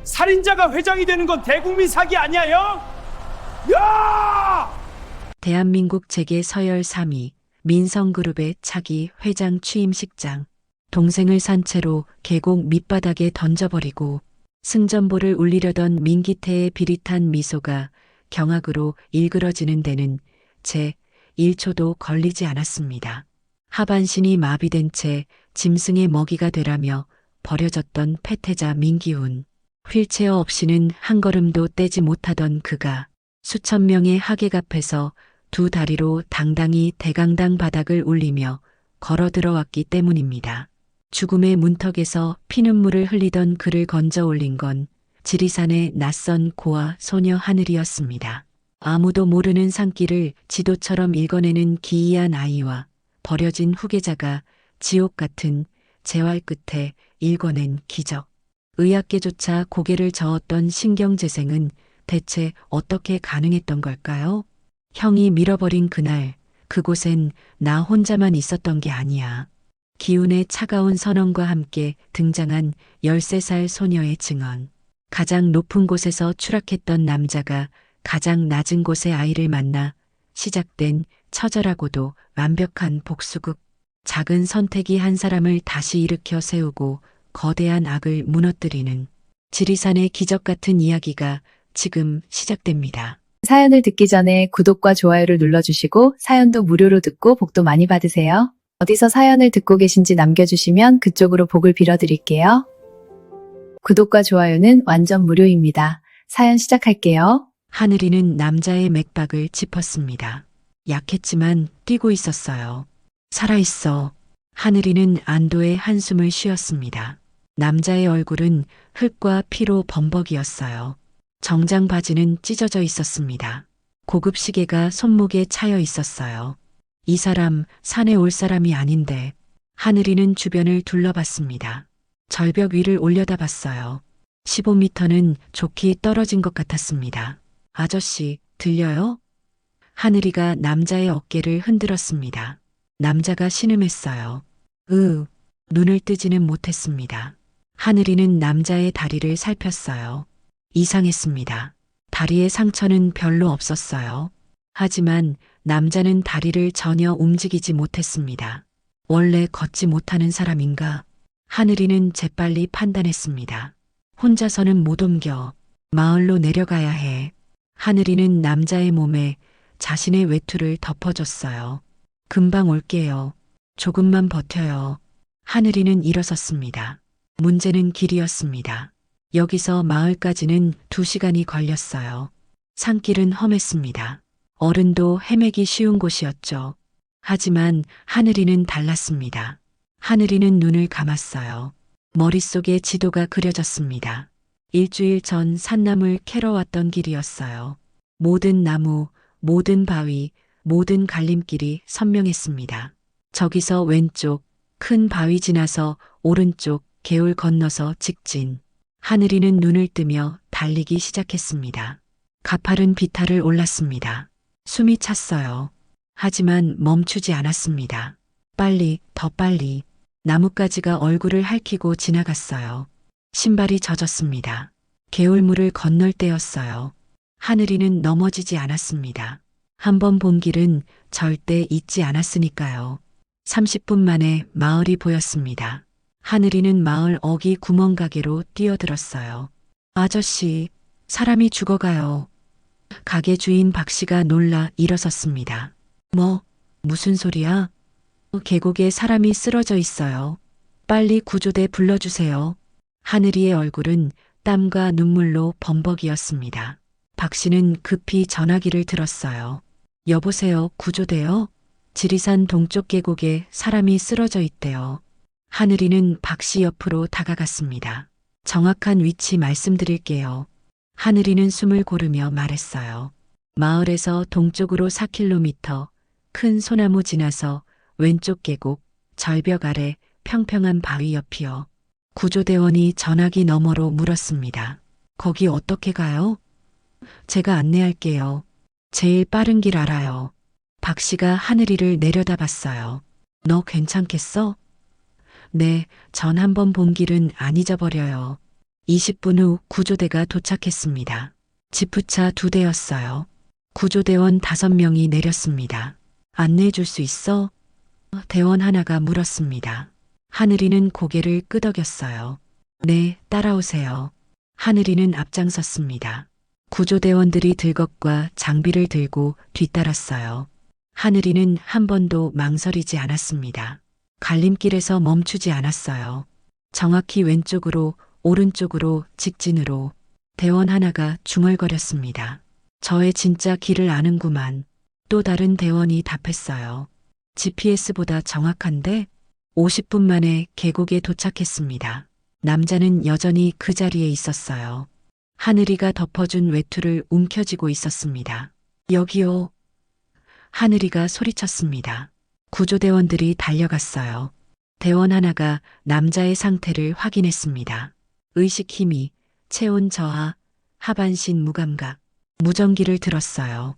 살인자가 회장이 되는 건 대국민 사기 아니야, 형? 야! 대한민국 재계 서열 3위 민성그룹의 차기 회장 취임식장. 동생을 산 채로 계곡 밑바닥에 던져버리고 승전보를 울리려던 민기태의 비릿한 미소가 경악으로 일그러지는 데는 제 1초도 걸리지 않았습니다. 하반신이 마비된 채 짐승의 먹이가 되라며 버려졌던 패태자 민기훈. 휠체어 없이는 한 걸음도 떼지 못하던 그가 수천 명의 하객 앞에서 두 다리로 당당히 대강당 바닥을 울리며 걸어 들어왔기 때문입니다. 죽음의 문턱에서 피눈물을 흘리던 그를 건져 올린 건 지리산의 낯선 고아 소녀 하늘이었습니다. 아무도 모르는 산길을 지도처럼 읽어내는 기이한 아이와 버려진 후계자가 지옥 같은 재활 끝에 읽어낸 기적. 의학계조차 고개를 저었던 신경재생은 대체 어떻게 가능했던 걸까요? 형이 밀어버린 그날, 그곳엔 나 혼자만 있었던 게 아니야. 기운의 차가운 선언과 함께 등장한 13살 소녀의 증언. 가장 높은 곳에서 추락했던 남자가 가장 낮은 곳의 아이를 만나 시작된 처절하고도 완벽한 복수극. 작은 선택이 한 사람을 다시 일으켜 세우고 거대한 악을 무너뜨리는 지리산의 기적 같은 이야기가 지금 시작됩니다. 사연을 듣기 전에 구독과 좋아요를 눌러주시고 사연도 무료로 듣고 복도 많이 받으세요. 어디서 사연을 듣고 계신지 남겨주시면 그쪽으로 복을 빌어드릴게요. 구독과 좋아요는 완전 무료입니다. 사연 시작할게요. 하늘이는 남자의 맥박을 짚었습니다. 약했지만 뛰고 있었어요. 살아있어. 하늘이는 안도의 한숨을 쉬었습니다. 남자의 얼굴은 흙과 피로 범벅이었어요. 정장 바지는 찢어져 있었습니다. 고급 시계가 손목에 차여 있었어요. 이 사람 산에 올 사람이 아닌데. 하늘이는 주변을 둘러봤습니다. 절벽 위를 올려다봤어요. 15m는 좋게 떨어진 것 같았습니다. 아저씨, 들려요? 하늘이가 남자의 어깨를 흔들었습니다. 남자가 신음했어요. 눈을 뜨지는 못했습니다. 하늘이는 남자의 다리를 살폈어요. 이상했습니다. 다리의 상처는 별로 없었어요. 하지만 남자는 다리를 전혀 움직이지 못했습니다. 원래 걷지 못하는 사람인가? 하늘이는 재빨리 판단했습니다. 혼자서는 못 옮겨. 마을로 내려가야 해. 하늘이는 남자의 몸에 자신의 외투를 덮어줬어요. 금방 올게요. 조금만 버텨요. 하늘이는 일어섰습니다. 문제는 길이었습니다. 여기서 마을까지는 2시간이 걸렸어요. 산길은 험했습니다. 어른도 헤매기 쉬운 곳이었죠. 하지만 하늘이는 달랐습니다. 하늘이는 눈을 감았어요. 머릿속에 지도가 그려졌습니다. 일주일 전 산나물 캐러 왔던 길이었어요. 모든 나무, 모든 바위, 모든 갈림길이 선명했습니다. 저기서 왼쪽, 큰 바위 지나서 오른쪽, 개울 건너서 직진. 하늘이는 눈을 뜨며 달리기 시작했습니다. 가파른 비탈을 올랐습니다. 숨이 찼어요. 하지만 멈추지 않았습니다. 빨리, 더 빨리. 나뭇가지가 얼굴을 핥히고 지나갔어요. 신발이 젖었습니다. 개울물을 건널 때였어요. 하늘이는 넘어지지 않았습니다. 한 번 본 길은 절대 잊지 않았으니까요. 30분 만에 마을이 보였습니다. 하늘이는 마을 어귀 구멍가게로 뛰어들었어요. 아저씨, 사람이 죽어가요. 가게 주인 박 씨가 놀라 일어섰습니다. 무슨 소리야? 계곡에 사람이 쓰러져 있어요. 빨리 구조대 불러주세요. 하늘이의 얼굴은 땀과 눈물로 범벅이었습니다. 박 씨는 급히 전화기를 들었어요. 여보세요, 구조대요? 지리산 동쪽 계곡에 사람이 쓰러져 있대요. 하늘이는 박 씨 옆으로 다가갔습니다. 정확한 위치 말씀드릴게요. 하늘이는 숨을 고르며 말했어요. 마을에서 동쪽으로 4km, 큰 소나무 지나서 왼쪽 계곡, 절벽 아래 평평한 바위 옆이요. 구조대원이 전화기 너머로 물었습니다. 거기 어떻게 가요? 제가 안내할게요. 제일 빠른 길 알아요. 박 씨가 하늘이를 내려다봤어요. 너 괜찮겠어? 네, 전 한 번 본 길은 안 잊어버려요. 20분 후 구조대가 도착했습니다. 지프차 2대였어요. 구조대원 5명이 내렸습니다. 안내해 줄 수 있어? 대원 하나가 물었습니다. 하늘이는 고개를 끄덕였어요. 네, 따라오세요. 하늘이는 앞장섰습니다. 구조대원들이 들것과 장비를 들고 뒤따랐어요. 하늘이는 한 번도 망설이지 않았습니다. 갈림길에서 멈추지 않았어요. 정확히 왼쪽으로, 오른쪽으로, 직진으로. 대원 하나가 중얼거렸습니다. 저의 진짜 길을 아는구만. 또 다른 대원이 답했어요. GPS보다 정확한데? 50분 만에 계곡에 도착했습니다. 남자는 여전히 그 자리에 있었어요. 하늘이가 덮어준 외투를 움켜쥐고 있었습니다. 여기요. 하늘이가 소리쳤습니다. 구조대원들이 달려갔어요. 대원 하나가 남자의 상태를 확인했습니다. 의식 힘이, 체온 저하, 하반신 무감각, 무전기를 들었어요.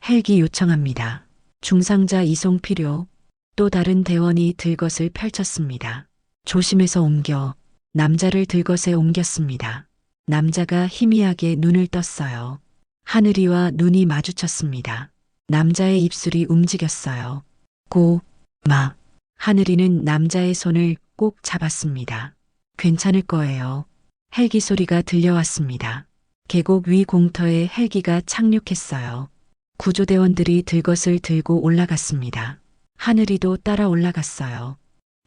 헬기 요청합니다. 중상자 이송 필요. 또 다른 대원이 들것을 펼쳤습니다. 조심해서 옮겨. 남자를 들것에 옮겼습니다. 남자가 희미하게 눈을 떴어요. 하늘이와 눈이 마주쳤습니다. 남자의 입술이 움직였어요. 하늘이는 남자의 손을 꼭 잡았습니다. 괜찮을 거예요. 헬기 소리가 들려왔습니다. 계곡 위 공터에 헬기가 착륙했어요. 구조대원들이 들것을 들고 올라갔습니다. 하늘이도 따라 올라갔어요.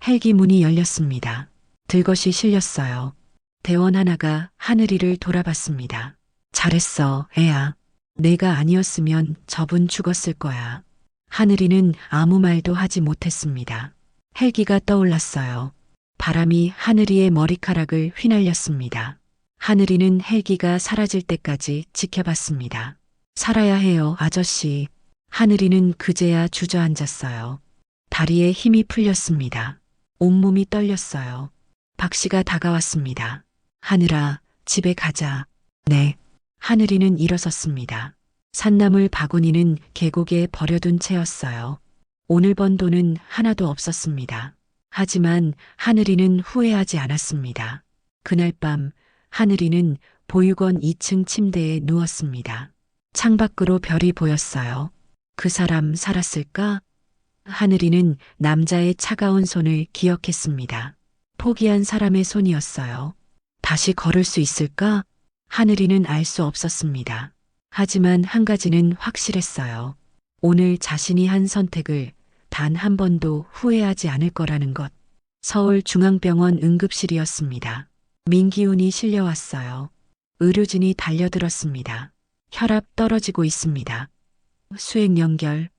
헬기 문이 열렸습니다. 들것이 실렸어요. 대원 하나가 하늘이를 돌아봤습니다. 잘했어, 애야. 내가 아니었으면 저분 죽었을 거야. 하늘이는 아무 말도 하지 못했습니다. 헬기가 떠올랐어요. 바람이 하늘이의 머리카락을 휘날렸습니다. 하늘이는 헬기가 사라질 때까지 지켜봤습니다. 살아야 해요, 아저씨. 하늘이는 그제야 주저앉았어요. 다리에 힘이 풀렸습니다. 온몸이 떨렸어요. 박씨가 다가왔습니다. 하늘아, 집에 가자. 네. 하늘이는 일어섰습니다. 산나물 바구니는 계곡에 버려둔 채였어요. 오늘 번 돈은 하나도 없었습니다. 하지만 하늘이는 후회하지 않았습니다. 그날 밤 하늘이는 보육원 2층 침대에 누웠습니다. 창밖으로 별이 보였어요. 그 사람 살았을까? 하늘이는 남자의 차가운 손을 기억했습니다. 포기한 사람의 손이었어요. 다시 걸을 수 있을까? 하늘이는 알 수 없었습니다. 하지만 한 가지는 확실했어요. 오늘 자신이 한 선택을 단 한 번도 후회하지 않을 거라는 것. 서울중앙병원 응급실이었습니다. 민기훈이 실려왔어요. 의료진이 달려들었습니다. 혈압 떨어지고 있습니다. 수액 연결,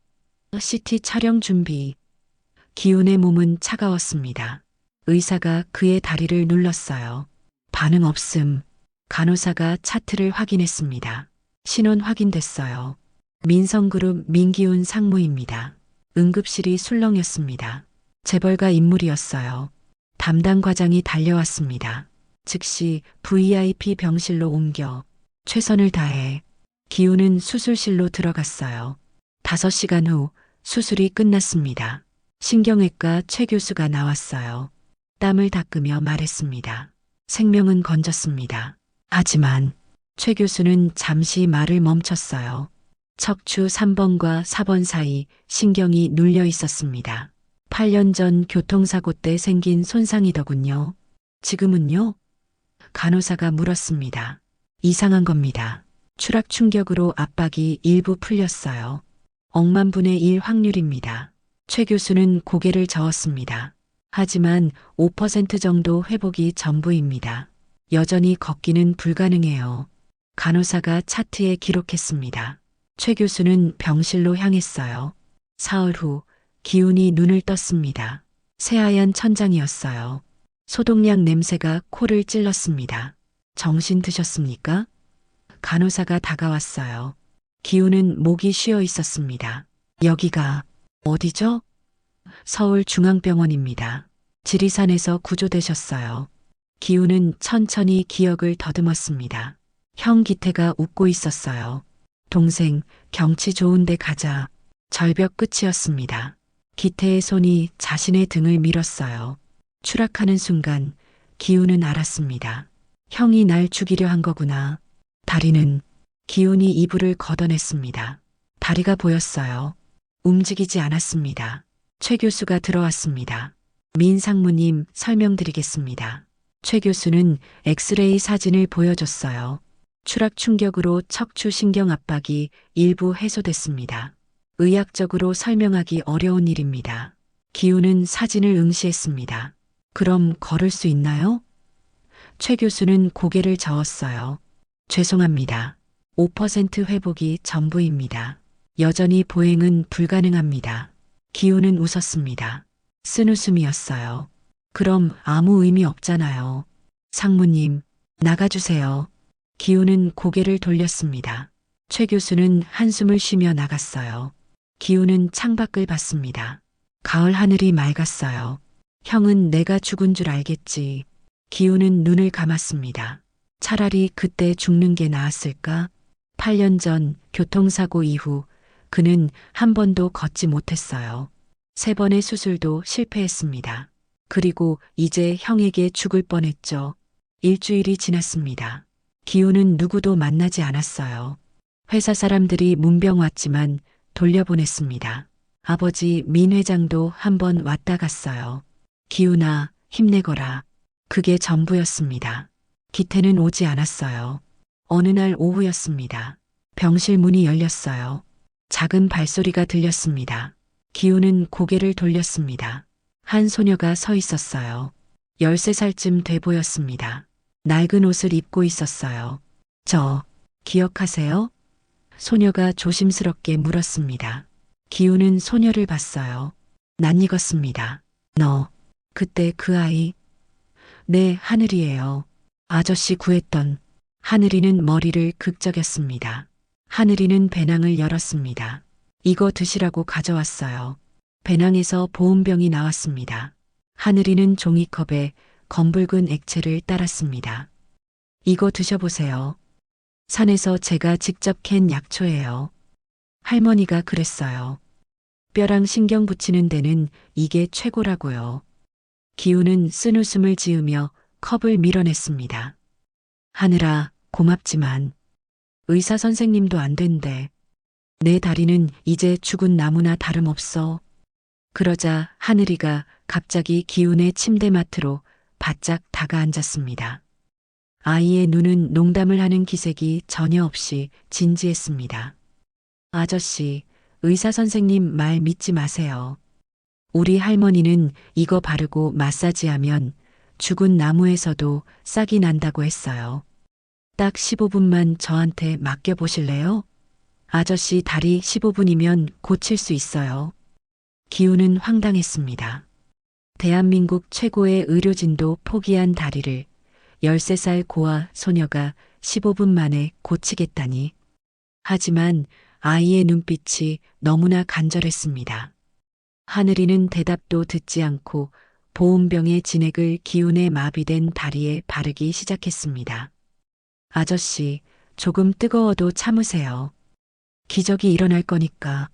CT 촬영 준비. 기훈의 몸은 차가웠습니다. 의사가 그의 다리를 눌렀어요. 반응 없음. 간호사가 차트를 확인했습니다. 신원 확인됐어요. 민성그룹 민기훈 상무입니다. 응급실이 술렁였습니다. 재벌가 인물이었어요. 담당 과장이 달려왔습니다. 즉시 VIP 병실로 옮겨. 최선을 다해. 기훈은 수술실로 들어갔어요. 5시간 후 수술이 끝났습니다. 신경외과 최 교수가 나왔어요. 땀을 닦으며 말했습니다. 생명은 건졌습니다. 하지만 최 교수는 잠시 말을 멈췄어요. 척추 3번과 4번 사이 신경이 눌려 있었습니다. 8년 전 교통사고 때 생긴 손상이더군요. 지금은요? 간호사가 물었습니다. 이상한 겁니다. 추락 충격으로 압박이 일부 풀렸어요. 억만분의 1 확률입니다. 최 교수는 고개를 저었습니다. 하지만 5% 정도 회복이 전부입니다. 여전히 걷기는 불가능해요. 간호사가 차트에 기록했습니다. 최 교수는 병실로 향했어요. 사흘 후 기훈이 눈을 떴습니다. 새하얀 천장이었어요. 소독약 냄새가 코를 찔렀습니다. 정신 드셨습니까? 간호사가 다가왔어요. 기훈은 목이 쉬어 있었습니다. 여기가 어디죠? 서울중앙병원입니다. 지리산에서 구조되셨어요. 기훈은 천천히 기억을 더듬었습니다. 형 기태가 웃고 있었어요. 동생, 경치 좋은 데 가자. 절벽 끝이었습니다. 기태의 손이 자신의 등을 밀었어요. 추락하는 순간 기훈은 알았습니다. 형이 날 죽이려 한 거구나. 다리는 기운이 이불을 걷어냈습니다. 다리가 보였어요. 움직이지 않았습니다. 최 교수가 들어왔습니다. 민 상무님 설명드리겠습니다. 최 교수는 엑스레이 사진을 보여줬어요. 추락 충격으로 척추 신경 압박이 일부 해소됐습니다. 의학적으로 설명하기 어려운 일입니다. 기우는 사진을 응시했습니다. 그럼 걸을 수 있나요? 최 교수는 고개를 저었어요. 죄송합니다. 5% 회복이 전부입니다. 여전히 보행은 불가능합니다. 기우는 웃었습니다. 쓴웃음이었어요. 그럼 아무 의미 없잖아요. 상무님, 나가주세요. 기우는 고개를 돌렸습니다. 최 교수는 한숨을 쉬며 나갔어요. 기우는 창밖을 봤습니다. 가을 하늘이 맑았어요. 형은 내가 죽은 줄 알겠지. 기우는 눈을 감았습니다. 차라리 그때 죽는 게 나았을까? 8년 전 교통사고 이후 그는 한 번도 걷지 못했어요. 3번의 수술도 실패했습니다. 그리고 이제 형에게 죽을 뻔했죠. 일주일이 지났습니다. 기우는 누구도 만나지 않았어요. 회사 사람들이 문병 왔지만 돌려보냈습니다. 아버지 민 회장도 한 번 왔다 갔어요. 기우나 힘내거라. 그게 전부였습니다. 기태는 오지 않았어요. 어느 날 오후였습니다. 병실 문이 열렸어요. 작은 발소리가 들렸습니다. 기우는 고개를 돌렸습니다. 한 소녀가 서 있었어요. 13살쯤 돼 보였습니다. 낡은 옷을 입고 있었어요. 저, 기억하세요? 소녀가 조심스럽게 물었습니다. 기우는 소녀를 봤어요. 낯익었습니다. 너, 그때 그 아이? 네, 하늘이에요. 아저씨 구했던. 하늘이는 머리를 극적였습니다. 하늘이는 배낭을 열었습니다. 이거 드시라고 가져왔어요. 배낭에서 보온병이 나왔습니다. 하늘이는 종이컵에 검붉은 액체를 따랐습니다. 이거 드셔보세요. 산에서 제가 직접 캔 약초예요. 할머니가 그랬어요. 뼈랑 신경 붙이는 데는 이게 최고라고요. 기우는 쓴웃음을 지으며 컵을 밀어냈습니다. 하늘아, 고맙지만 의사 선생님도 안 된대. 내 다리는 이제 죽은 나무나 다름없어. 그러자 하늘이가 갑자기 기운의 침대맡으로 바짝 다가앉았습니다. 아이의 눈은 농담을 하는 기색이 전혀 없이 진지했습니다. 아저씨, 의사 선생님 말 믿지 마세요. 우리 할머니는 이거 바르고 마사지하면 죽은 나무에서도 싹이 난다고 했어요. 딱 15분만 저한테 맡겨보실래요? 아저씨 다리 15분이면 고칠 수 있어요. 기우는 황당했습니다. 대한민국 최고의 의료진도 포기한 다리를 13살 고아 소녀가 15분 만에 고치겠다니. 하지만 아이의 눈빛이 너무나 간절했습니다. 하늘이는 대답도 듣지 않고 보온병의 진액을 기운에 마비된 다리에 바르기 시작했습니다. 아저씨, 조금 뜨거워도 참으세요. 기적이 일어날 거니까.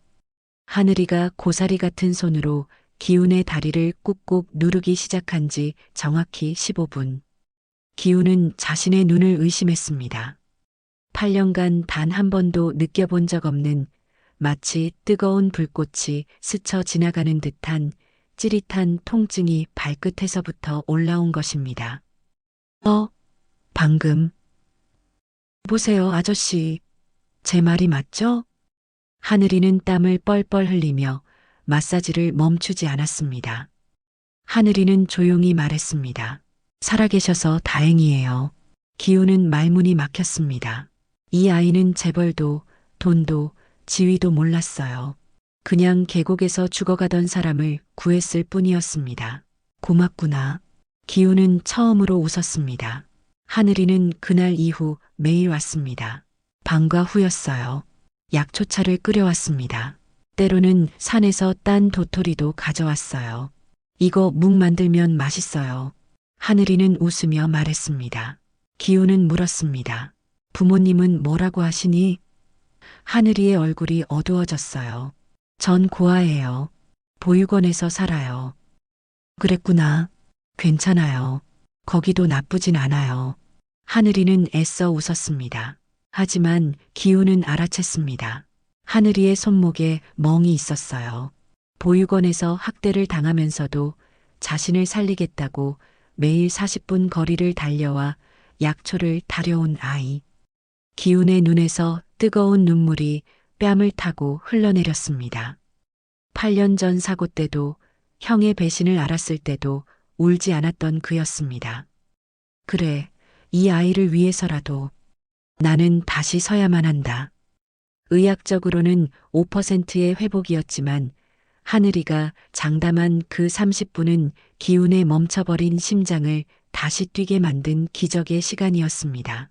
하늘이가 고사리 같은 손으로 기운의 다리를 꾹꾹 누르기 시작한 지 정확히 15분. 기운은 자신의 눈을 의심했습니다. 8년간 단 한 번도 느껴본 적 없는 마치 뜨거운 불꽃이 스쳐 지나가는 듯한 찌릿한 통증이 발끝에서부터 올라온 것입니다. 방금. 보세요, 아저씨. 제 말이 맞죠? 하늘이는 땀을 뻘뻘 흘리며 마사지를 멈추지 않았습니다. 하늘이는 조용히 말했습니다. 살아계셔서 다행이에요. 기우는 말문이 막혔습니다. 이 아이는 재벌도 돈도 지위도 몰랐어요. 그냥 계곡에서 죽어가던 사람을 구했을 뿐이었습니다. 고맙구나. 기우는 처음으로 웃었습니다. 하늘이는 그날 이후 매일 왔습니다. 방과 후였어요. 약초차를 끓여왔습니다. 때로는 산에서 딴 도토리도 가져왔어요. 이거 묵 만들면 맛있어요. 하늘이는 웃으며 말했습니다. 기우는 물었습니다. 부모님은 뭐라고 하시니? 하늘이의 얼굴이 어두워졌어요. 전 고아예요. 보육원에서 살아요. 그랬구나. 괜찮아요. 거기도 나쁘진 않아요. 하늘이는 애써 웃었습니다. 하지만 기우는 알아챘습니다. 하늘이의 손목에 멍이 있었어요. 보육원에서 학대를 당하면서도 자신을 살리겠다고 매일 40분 거리를 달려와 약초를 다려온 아이. 기훈의 눈에서 뜨거운 눈물이 뺨을 타고 흘러내렸습니다. 8년 전 사고 때도 형의 배신을 알았을 때도 울지 않았던 그였습니다. 그래, 이 아이를 위해서라도 나는 다시 서야만 한다. 의학적으로는 5%의 회복이었지만 하늘이가 장담한 그 30분은 기운에 멈춰버린 심장을 다시 뛰게 만든 기적의 시간이었습니다.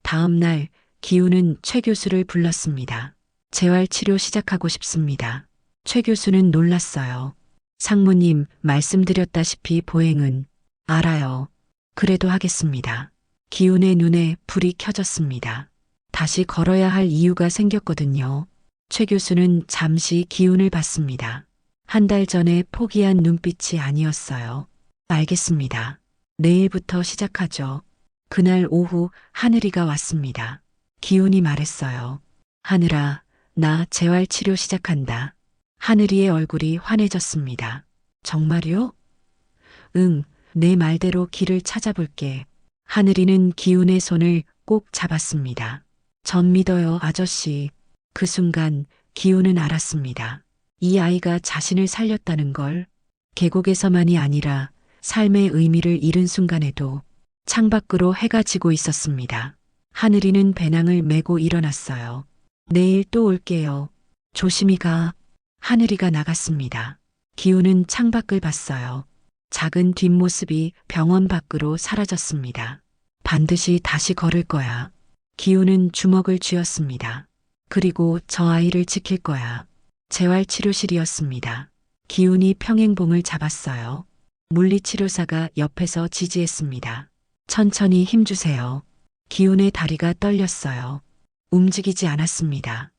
다음 날 기훈은 최 교수를 불렀습니다. 재활치료 시작하고 싶습니다. 최 교수는 놀랐어요. 상무님, 말씀드렸다시피 보행은 알아요. 그래도 하겠습니다. 기훈의 눈에 불이 켜졌습니다. 다시 걸어야 할 이유가 생겼거든요. 최 교수는 잠시 기운을 봤습니다. 한 달 전에 포기한 눈빛이 아니었어요. 알겠습니다. 내일부터 시작하죠. 그날 오후 하늘이가 왔습니다. 기훈이 말했어요. 하늘아, 나 재활치료 시작한다. 하늘이의 얼굴이 환해졌습니다. 정말요? 응, 내 말대로 길을 찾아볼게. 하늘이는 기훈의 손을 꼭 잡았습니다. 전 믿어요, 아저씨. 그 순간 기훈은 알았습니다. 이 아이가 자신을 살렸다는 걸. 계곡에서만이 아니라 삶의 의미를 잃은 순간에도 창밖으로 해가 지고 있었습니다. 하늘이는 배낭을 메고 일어났어요. 내일 또 올게요. 조심히 가. 하늘이가 나갔습니다. 기훈은 창밖을 봤어요. 작은 뒷모습이 병원 밖으로 사라졌습니다. 반드시 다시 걸을 거야. 기훈은 주먹을 쥐었습니다. 그리고 저 아이를 지킬 거야. 재활치료실이었습니다. 기훈이 평행봉을 잡았어요. 물리치료사가 옆에서 지지했습니다. 천천히 힘주세요. 기훈의 다리가 떨렸어요. 움직이지 않았습니다.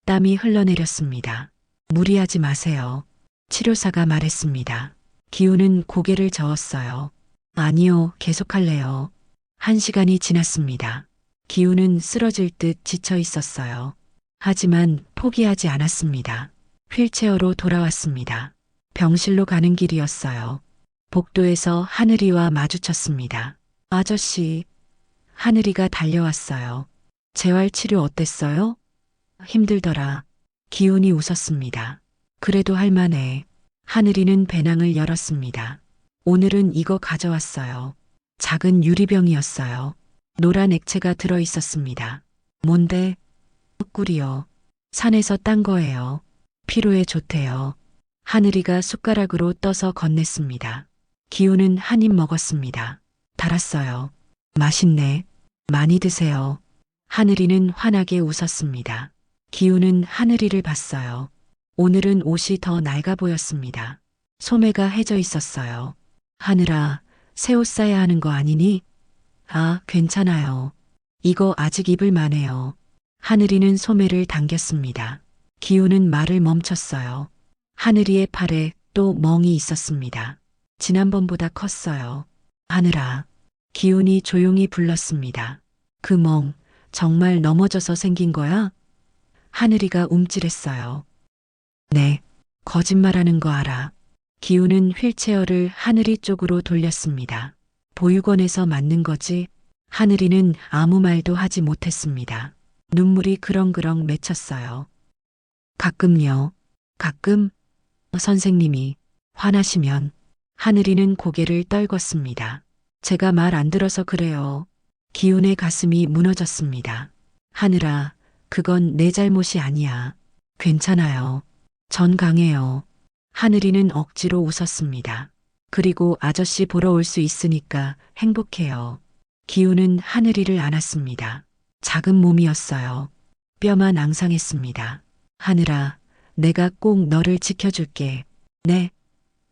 땀이 흘러내렸습니다. 무리하지 마세요. 치료사가 말했습니다. 기훈은 고개를 저었어요. 아니요, 계속할래요. 1시간이 지났습니다. 기훈은 쓰러질 듯 지쳐 있었어요. 하지만 포기하지 않았습니다. 휠체어로 돌아왔습니다. 병실로 가는 길이었어요. 복도에서 하늘이와 마주쳤습니다. 아저씨. 하늘이가 달려왔어요. 재활치료 어땠어요? 힘들더라. 기훈이 웃었습니다. 그래도 할만해. 하늘이는 배낭을 열었습니다. 오늘은 이거 가져왔어요. 작은 유리병이었어요. 노란 액체가 들어 있었습니다. 뭔데? 꿀이요. 산에서 딴 거예요. 피로에 좋대요. 하늘이가 숟가락으로 떠서 건넸습니다. 기훈은 한 입 먹었습니다. 달았어요. 맛있네. 많이 드세요. 하늘이는 환하게 웃었습니다. 기훈은 하늘이를 봤어요. 오늘은 옷이 더 낡아 보였습니다. 소매가 해져 있었어요. 하늘아, 새 옷 사야 하는 거 아니니? 아, 괜찮아요. 이거 아직 입을 만해요. 하늘이는 소매를 당겼습니다. 기훈은 말을 멈췄어요. 하늘이의 팔에 또 멍이 있었습니다. 지난번보다 컸어요. 하늘아. 기훈이 조용히 불렀습니다. 그 멍, 정말 넘어져서 생긴 거야? 하늘이가 움찔했어요. 네, 거짓말하는 거 알아. 기훈은 휠체어를 하늘이 쪽으로 돌렸습니다. 보육원에서 맞는 거지? 하늘이는 아무 말도 하지 못했습니다. 눈물이 그렁그렁 맺혔어요. 가끔요. 가끔? 선생님이 화나시면. 하늘이는 고개를 떨궜습니다. 제가 말 안 들어서 그래요. 기훈의 가슴이 무너졌습니다. 하늘아, 그건 내 잘못이 아니야. 괜찮아요. 전 강해요. 하늘이는 억지로 웃었습니다. 그리고 아저씨 보러 올 수 있으니까 행복해요. 기훈은 하늘이를 안았습니다. 작은 몸이었어요. 뼈만 앙상했습니다. 하늘아, 내가 꼭 너를 지켜줄게. 네.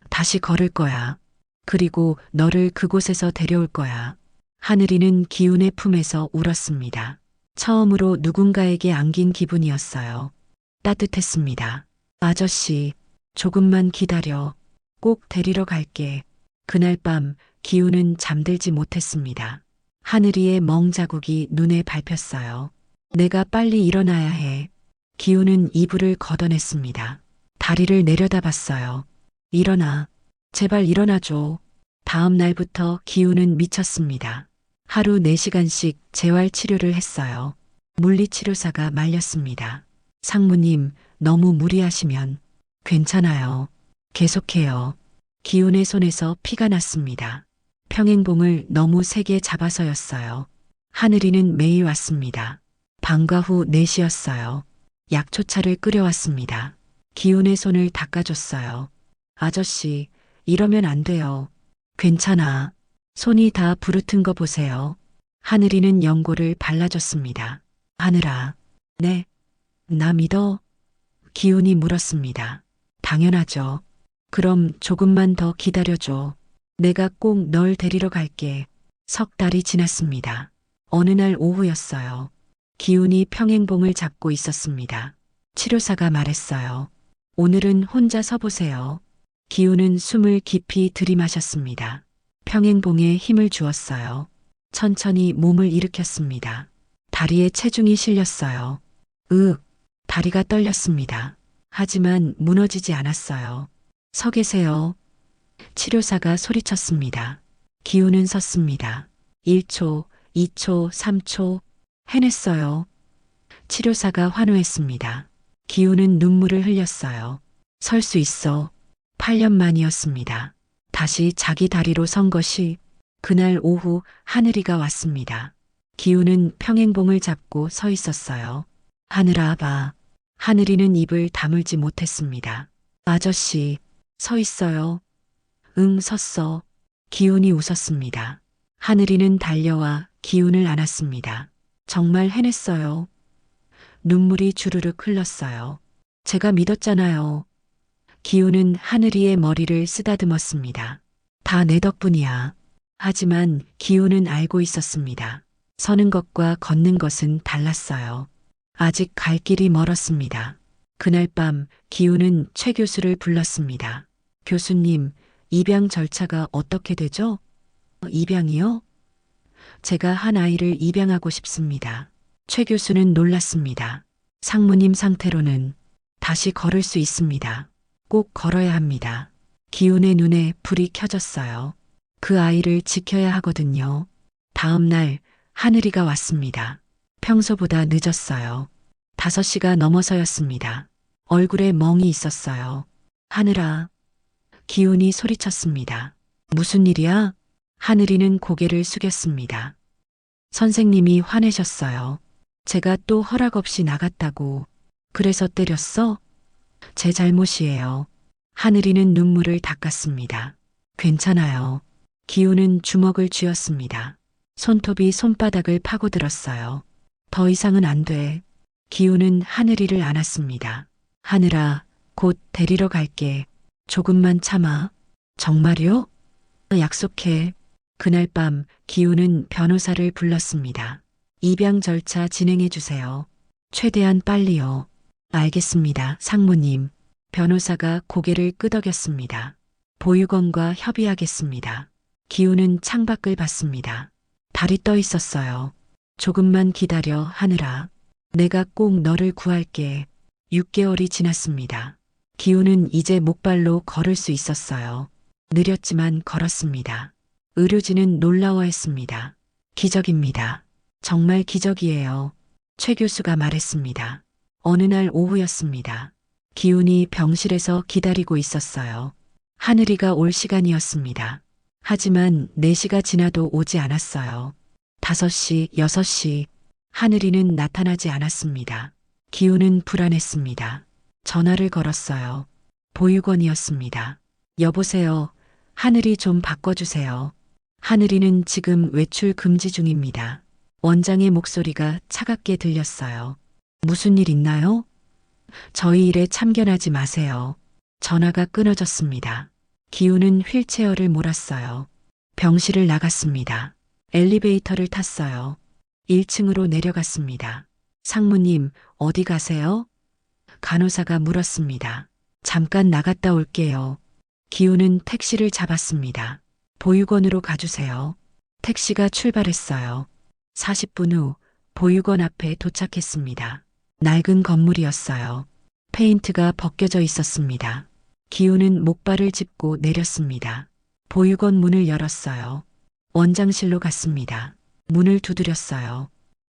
다시 걸을 거야. 그리고 너를 그곳에서 데려올 거야. 하늘이는 기훈의 품에서 울었습니다. 처음으로 누군가에게 안긴 기분이었어요. 따뜻했습니다. 아저씨, 조금만 기다려. 꼭 데리러 갈게. 그날 밤 기훈은 잠들지 못했습니다. 하늘이의 멍자국이 눈에 밟혔어요. 내가 빨리 일어나야 해. 기우는 이불을 걷어냈습니다. 다리를 내려다봤어요. 일어나. 제발 일어나줘. 다음 날부터 기우는 미쳤습니다. 하루 4시간씩 재활 치료를 했어요. 물리치료사가 말렸습니다. 상무님, 너무 무리하시면 괜찮아요. 계속해요. 기훈의 손에서 피가 났습니다. 평행봉을 너무 세게 잡아서였어요. 하늘이는 매일 왔습니다. 방과 후 4시였어요. 약초차를 끓여왔습니다. 기훈의 손을 닦아줬어요. 아저씨, 이러면 안 돼요. 괜찮아. 손이 다 부르튼 거 보세요. 하늘이는 연고를 발라줬습니다. 하늘아, 네, 나 믿어? 기훈이 물었습니다. 당연하죠. 그럼 조금만 더 기다려줘. 내가 꼭 널 데리러 갈게. 석 달이 지났습니다. 어느 날 오후였어요. 기훈이 평행봉을 잡고 있었습니다. 치료사가 말했어요. 오늘은 혼자 서보세요. 기훈은 숨을 깊이 들이마셨습니다. 평행봉에 힘을 주었어요. 천천히 몸을 일으켰습니다. 다리에 체중이 실렸어요. 다리가 떨렸습니다. 하지만 무너지지 않았어요. 서 계세요. 치료사가 소리쳤습니다. 기훈은 섰습니다. 1초, 2초, 3초. 해냈어요. 치료사가 환호했습니다. 기훈은 눈물을 흘렸어요. 설 수 있어. 8년 만이었습니다. 다시 자기 다리로 선 것이 그날 오후 하늘이가 왔습니다. 기훈은 평행봉을 잡고 서 있었어요. 하늘아 봐. 하늘이는 입을 다물지 못했습니다. 아저씨, 서 있어요. 응, 섰어. 기훈이 웃었습니다. 하늘이는 달려와 기훈을 안았습니다. 정말 해냈어요. 눈물이 주르륵 흘렀어요. 제가 믿었잖아요. 기훈은 하늘이의 머리를 쓰다듬었습니다. 다 내 덕분이야. 하지만 기훈은 알고 있었습니다. 서는 것과 걷는 것은 달랐어요. 아직 갈 길이 멀었습니다. 그날 밤 기훈은 최 교수를 불렀습니다. 교수님, 입양 절차가 어떻게 되죠? 입양이요? 제가 한 아이를 입양하고 싶습니다. 최 교수는 놀랐습니다. 상무님 상태로는 다시 걸을 수 있습니다. 꼭 걸어야 합니다. 기훈의 눈에 불이 켜졌어요. 그 아이를 지켜야 하거든요. 다음 날 하늘이가 왔습니다. 평소보다 늦었어요. 5시가 넘어서였습니다. 얼굴에 멍이 있었어요. 하늘아. 기훈이 소리쳤습니다. 무슨 일이야? 하늘이는 고개를 숙였습니다. 선생님이 화내셨어요. 제가 또 허락 없이 나갔다고. 그래서 때렸어? 제 잘못이에요. 하늘이는 눈물을 닦았습니다. 괜찮아요. 기훈은 주먹을 쥐었습니다. 손톱이 손바닥을 파고들었어요. 더 이상은 안 돼. 기훈은 하늘이를 안았습니다. 하늘아, 곧 데리러 갈게. 조금만 참아. 정말요? 약속해. 그날 밤 기훈은 변호사를 불렀습니다. 입양 절차 진행해 주세요. 최대한 빨리요. 알겠습니다, 상무님. 변호사가 고개를 끄덕였습니다. 보육원과 협의하겠습니다. 기훈은 창밖을 봤습니다. 달이 떠 있었어요. 조금만 기다려, 하늘아. 내가 꼭 너를 구할게. 6개월이 지났습니다. 기훈은 이제 목발로 걸을 수 있었어요. 느렸지만 걸었습니다. 의료진은 놀라워했습니다. 기적입니다. 정말 기적이에요. 최 교수가 말했습니다. 어느 날 오후였습니다. 기훈이 병실에서 기다리고 있었어요. 하늘이가 올 시간이었습니다. 하지만 4시가 지나도 오지 않았어요. 5시, 6시, 하늘이는 나타나지 않았습니다. 기훈은 불안했습니다. 전화를 걸었어요. 보육원이었습니다. 여보세요. 하늘이 좀 바꿔주세요. 하늘이는 지금 외출 금지 중입니다. 원장의 목소리가 차갑게 들렸어요. 무슨 일 있나요? 저희 일에 참견하지 마세요. 전화가 끊어졌습니다. 기훈은 휠체어를 몰았어요. 병실을 나갔습니다. 엘리베이터를 탔어요. 1층으로 내려갔습니다. 상무님, 어디 가세요? 간호사가 물었습니다. 잠깐 나갔다 올게요. 기훈은 택시를 잡았습니다. 보육원으로 가주세요. 택시가 출발했어요. 40분 후 보육원 앞에 도착했습니다. 낡은 건물이었어요. 페인트가 벗겨져 있었습니다. 기우는 목발을 짚고 내렸습니다. 보육원 문을 열었어요. 원장실로 갔습니다. 문을 두드렸어요.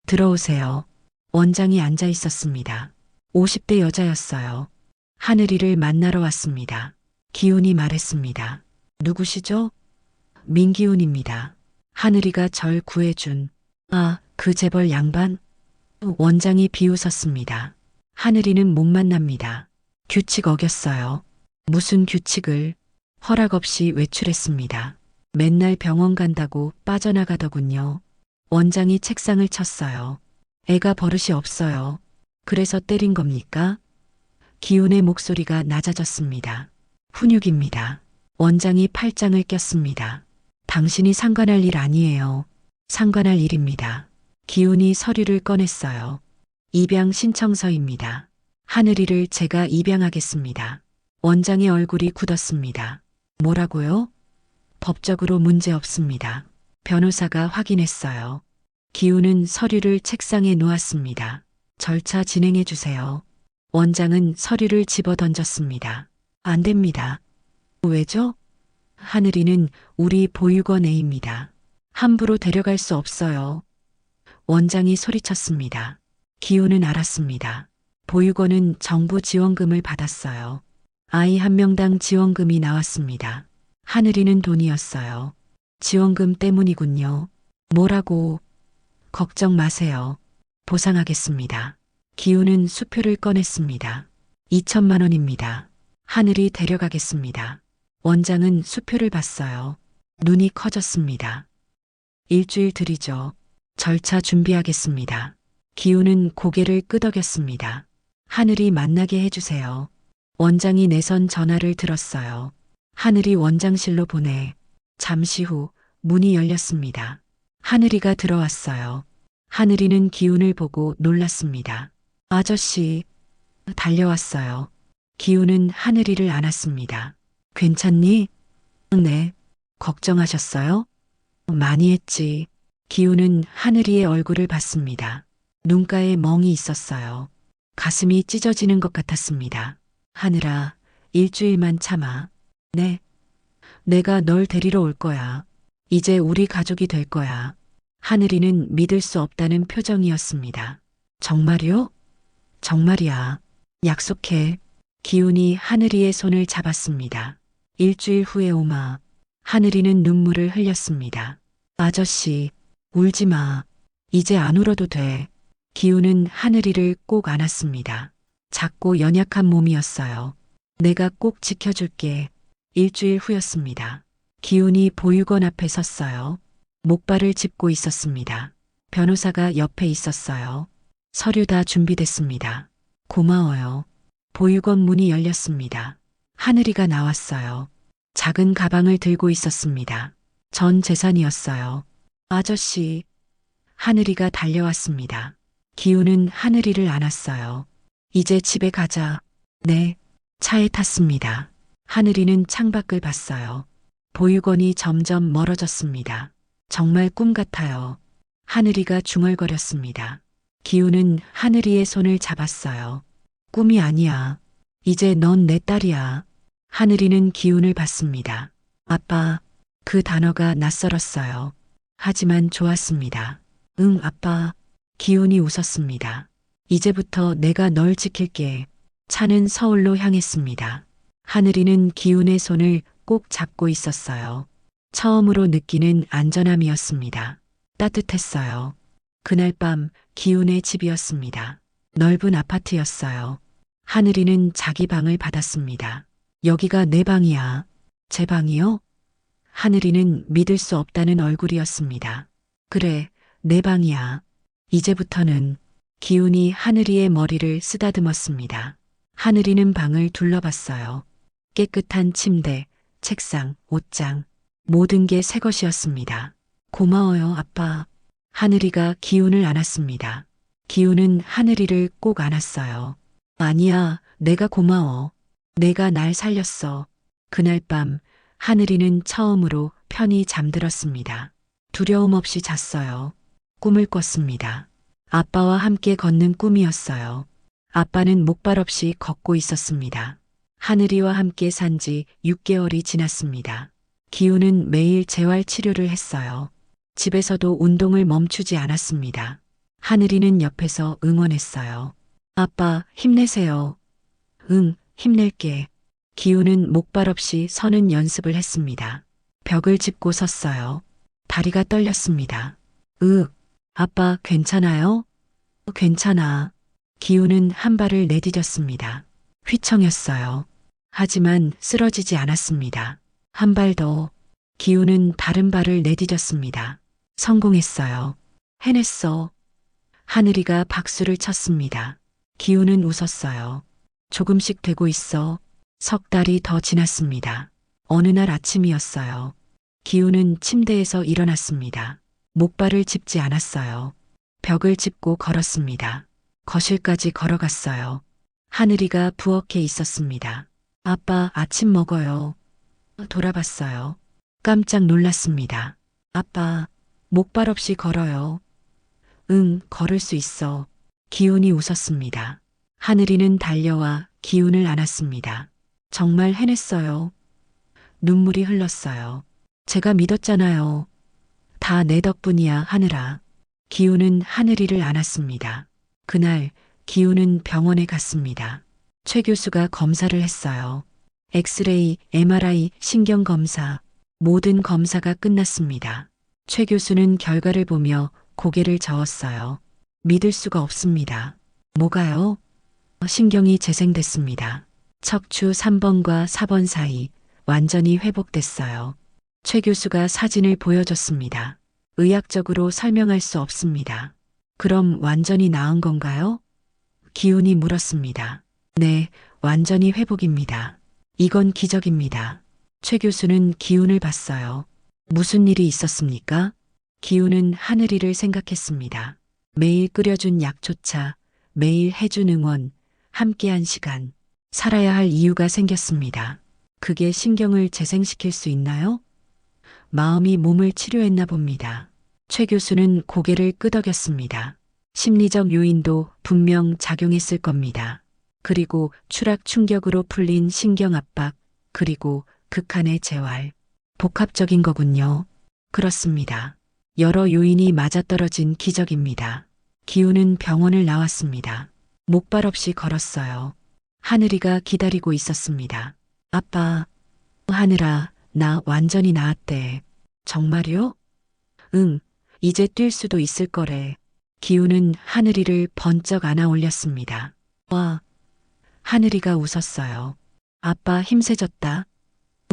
들어오세요. 원장이 앉아 있었습니다. 50대 여자였어요. 하늘이를 만나러 왔습니다. 기훈이 말했습니다. 누구시죠? 민기훈입니다. 하늘이가 절 구해준, 그 재벌 양반? 원장이 비웃었습니다. 하늘이는 못 만납니다. 규칙 어겼어요. 무슨 규칙을? 허락 없이 외출했습니다. 맨날 병원 간다고 빠져나가더군요. 원장이 책상을 쳤어요. 애가 버릇이 없어요. 그래서 때린 겁니까? 기훈의 목소리가 낮아졌습니다. 훈육입니다. 원장이 팔짱을 꼈습니다. 당신이 상관할 일 아니에요. 상관할 일입니다. 기훈이 서류를 꺼냈어요. 입양 신청서입니다. 하늘이를 제가 입양하겠습니다. 원장의 얼굴이 굳었습니다. 뭐라고요? 법적으로 문제 없습니다. 변호사가 확인했어요. 기훈은 서류를 책상에 놓았습니다. 절차 진행해 주세요. 원장은 서류를 집어 던졌습니다. 안 됩니다. 왜죠? 하늘이는 우리 보육원 애입니다. 함부로 데려갈 수 없어요. 원장이 소리쳤습니다. 기훈은 알았습니다. 보육원은 정부 지원금을 받았어요. 아이 한 명당 지원금이 나왔습니다. 하늘이는 돈이었어요. 지원금 때문이군요. 뭐라고? 걱정 마세요. 보상하겠습니다. 기훈은 수표를 꺼냈습니다. 2천만 원입니다. 하늘이 데려가겠습니다. 원장은 수표를 봤어요. 눈이 커졌습니다. 일주일 들이죠. 절차 준비하겠습니다. 기훈은 고개를 끄덕였습니다. 하늘이 만나게 해주세요. 원장이 내선 전화를 들었어요. 하늘이 원장실로 보내. 잠시 후 문이 열렸습니다. 하늘이가 들어왔어요. 하늘이는 기훈을 보고 놀랐습니다. 아저씨, 달려왔어요. 기훈은 하늘이를 안았습니다. 괜찮니? 네. 걱정하셨어요? 많이 했지. 기훈은 하늘이의 얼굴을 봤습니다. 눈가에 멍이 있었어요. 가슴이 찢어지는 것 같았습니다. 하늘아, 일주일만 참아. 네. 내가 널 데리러 올 거야. 이제 우리 가족이 될 거야. 하늘이는 믿을 수 없다는 표정이었습니다. 정말요? 정말이야. 약속해. 기훈이 하늘이의 손을 잡았습니다. 일주일 후에 오마. 하늘이는 눈물을 흘렸습니다. 아저씨, 울지 마. 이제 안 울어도 돼. 기훈은 하늘이를 꼭 안았습니다. 작고 연약한 몸이었어요. 내가 꼭 지켜줄게. 일주일 후였습니다. 기훈이 보육원 앞에 섰어요. 목발을 짚고 있었습니다. 변호사가 옆에 있었어요. 서류 다 준비됐습니다. 고마워요. 보육원 문이 열렸습니다. 하늘이가 나왔어요. 작은 가방을 들고 있었습니다. 전 재산이었어요. 아저씨. 하늘이가 달려왔습니다. 기훈은 하늘이를 안았어요. 이제 집에 가자. 네. 차에 탔습니다. 하늘이는 창밖을 봤어요. 보육원이 점점 멀어졌습니다. 정말 꿈 같아요. 하늘이가 중얼거렸습니다. 기훈은 하늘이의 손을 잡았어요. 꿈이 아니야. 이제 넌 내 딸이야. 하늘이는 기훈을 봤습니다. 아빠, 그 단어가 낯설었어요. 하지만 좋았습니다. 응, 아빠. 기훈이 웃었습니다. 이제부터 내가 널 지킬게. 차는 서울로 향했습니다. 하늘이는 기훈의 손을 꼭 잡고 있었어요. 처음으로 느끼는 안전함이었습니다. 따뜻했어요. 그날 밤 기훈의 집이었습니다. 넓은 아파트였어요. 하늘이는 자기 방을 받았습니다. 여기가 내 방이야. 제 방이요? 하늘이는 믿을 수 없다는 얼굴이었습니다. 그래, 내 방이야. 이제부터는. 기훈이 하늘이의 머리를 쓰다듬었습니다. 하늘이는 방을 둘러봤어요. 깨끗한 침대, 책상, 옷장, 모든 게 새 것이었습니다. 고마워요, 아빠. 하늘이가 기훈을 안았습니다. 기훈은 하늘이를 꼭 안았어요. 아니야, 내가 고마워. 내가 날 살렸어. 그날 밤 하늘이는 처음으로 편히 잠들었습니다. 두려움 없이 잤어요. 꿈을 꿨습니다. 아빠와 함께 걷는 꿈이었어요. 아빠는 목발 없이 걷고 있었습니다. 하늘이와 함께 산 지 6개월이 지났습니다. 기우는 매일 재활 치료를 했어요. 집에서도 운동을 멈추지 않았습니다. 하늘이는 옆에서 응원했어요. 아빠, 힘내세요. 응, 힘낼게. 기우는 목발 없이 서는 연습을 했습니다. 벽을 짚고 섰어요. 다리가 떨렸습니다. 아빠, 괜찮아요? 괜찮아. 기우는 한 발을 내디뎠습니다. 휘청였어요. 하지만 쓰러지지 않았습니다. 한 발 더. 기우는 다른 발을 내디뎠습니다. 성공했어요. 해냈어. 하늘이가 박수를 쳤습니다. 기우는 웃었어요. 조금씩 되고 있어. 석 달이 더 지났습니다. 어느 날 아침이었어요. 기우는 침대에서 일어났습니다. 목발을 짚지 않았어요. 벽을 짚고 걸었습니다. 거실까지 걸어갔어요. 하늘이가 부엌에 있었습니다. 아빠, 아침 먹어요. 돌아봤어요. 깜짝 놀랐습니다. 아빠, 목발 없이 걸어요. 응, 걸을 수 있어. 기훈이 웃었습니다. 하늘이는 달려와 기훈을 안았습니다. 정말 해냈어요. 눈물이 흘렀어요. 제가 믿었잖아요. 다 내 덕분이야, 하늘아. 기훈은 하늘이를 안았습니다. 그날 기훈은 병원에 갔습니다. 최 교수가 검사를 했어요. 엑스레이, MRI, 신경검사, 모든 검사가 끝났습니다. 최 교수는 결과를 보며 고개를 저었어요. 믿을 수가 없습니다. 뭐가요? 신경이 재생됐습니다. 척추 3번과 4번 사이 완전히 회복됐어요. 최 교수가 사진을 보여줬습니다. 의학적으로 설명할 수 없습니다. 그럼 완전히 나은 건가요? 기훈이 물었습니다. 네, 완전히 회복입니다. 이건 기적입니다. 최 교수는 기훈을 봤어요. 무슨 일이 있었습니까? 기훈은 하늘이를 생각했습니다. 매일 끓여준 약초차, 매일 해준 응원, 함께한 시간, 살아야 할 이유가 생겼습니다. 그게 신경을 재생시킬 수 있나요? 마음이 몸을 치료했나 봅니다. 최 교수는 고개를 끄덕였습니다. 심리적 요인도 분명 작용했을 겁니다. 그리고 추락 충격으로 풀린 신경 압박, 그리고 극한의 재활. 복합적인 거군요. 그렇습니다. 여러 요인이 맞아떨어진 기적입니다. 기훈은 병원을 나왔습니다. 목발 없이 걸었어요. 하늘이가 기다리고 있었습니다. 아빠, 하늘아, 나 완전히 나았대. 정말요? 응, 이제 뛸 수도 있을 거래. 기훈은 하늘이를 번쩍 안아 올렸습니다. 와, 하늘이가 웃었어요. 아빠 힘세졌다.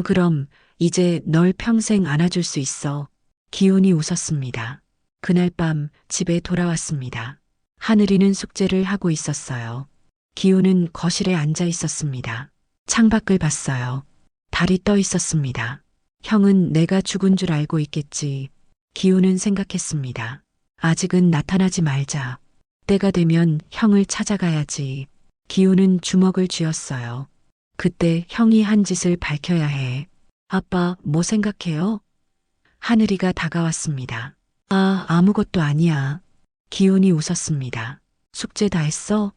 그럼 이제 널 평생 안아줄 수 있어. 기훈이 웃었습니다. 그날 밤 집에 돌아왔습니다. 하늘이는 숙제를 하고 있었어요. 기훈은 거실에 앉아 있었습니다. 창밖을 봤어요. 달이 떠 있었습니다. 형은 내가 죽은 줄 알고 있겠지. 기훈은 생각했습니다. 아직은 나타나지 말자. 때가 되면 형을 찾아가야지. 기훈은 주먹을 쥐었어요. 그때 형이 한 짓을 밝혀야 해. 아빠, 뭐 생각해요? 하늘이가 다가왔습니다. 아, 아무것도 아니야. 기훈이 웃었습니다. 숙제 다 했어?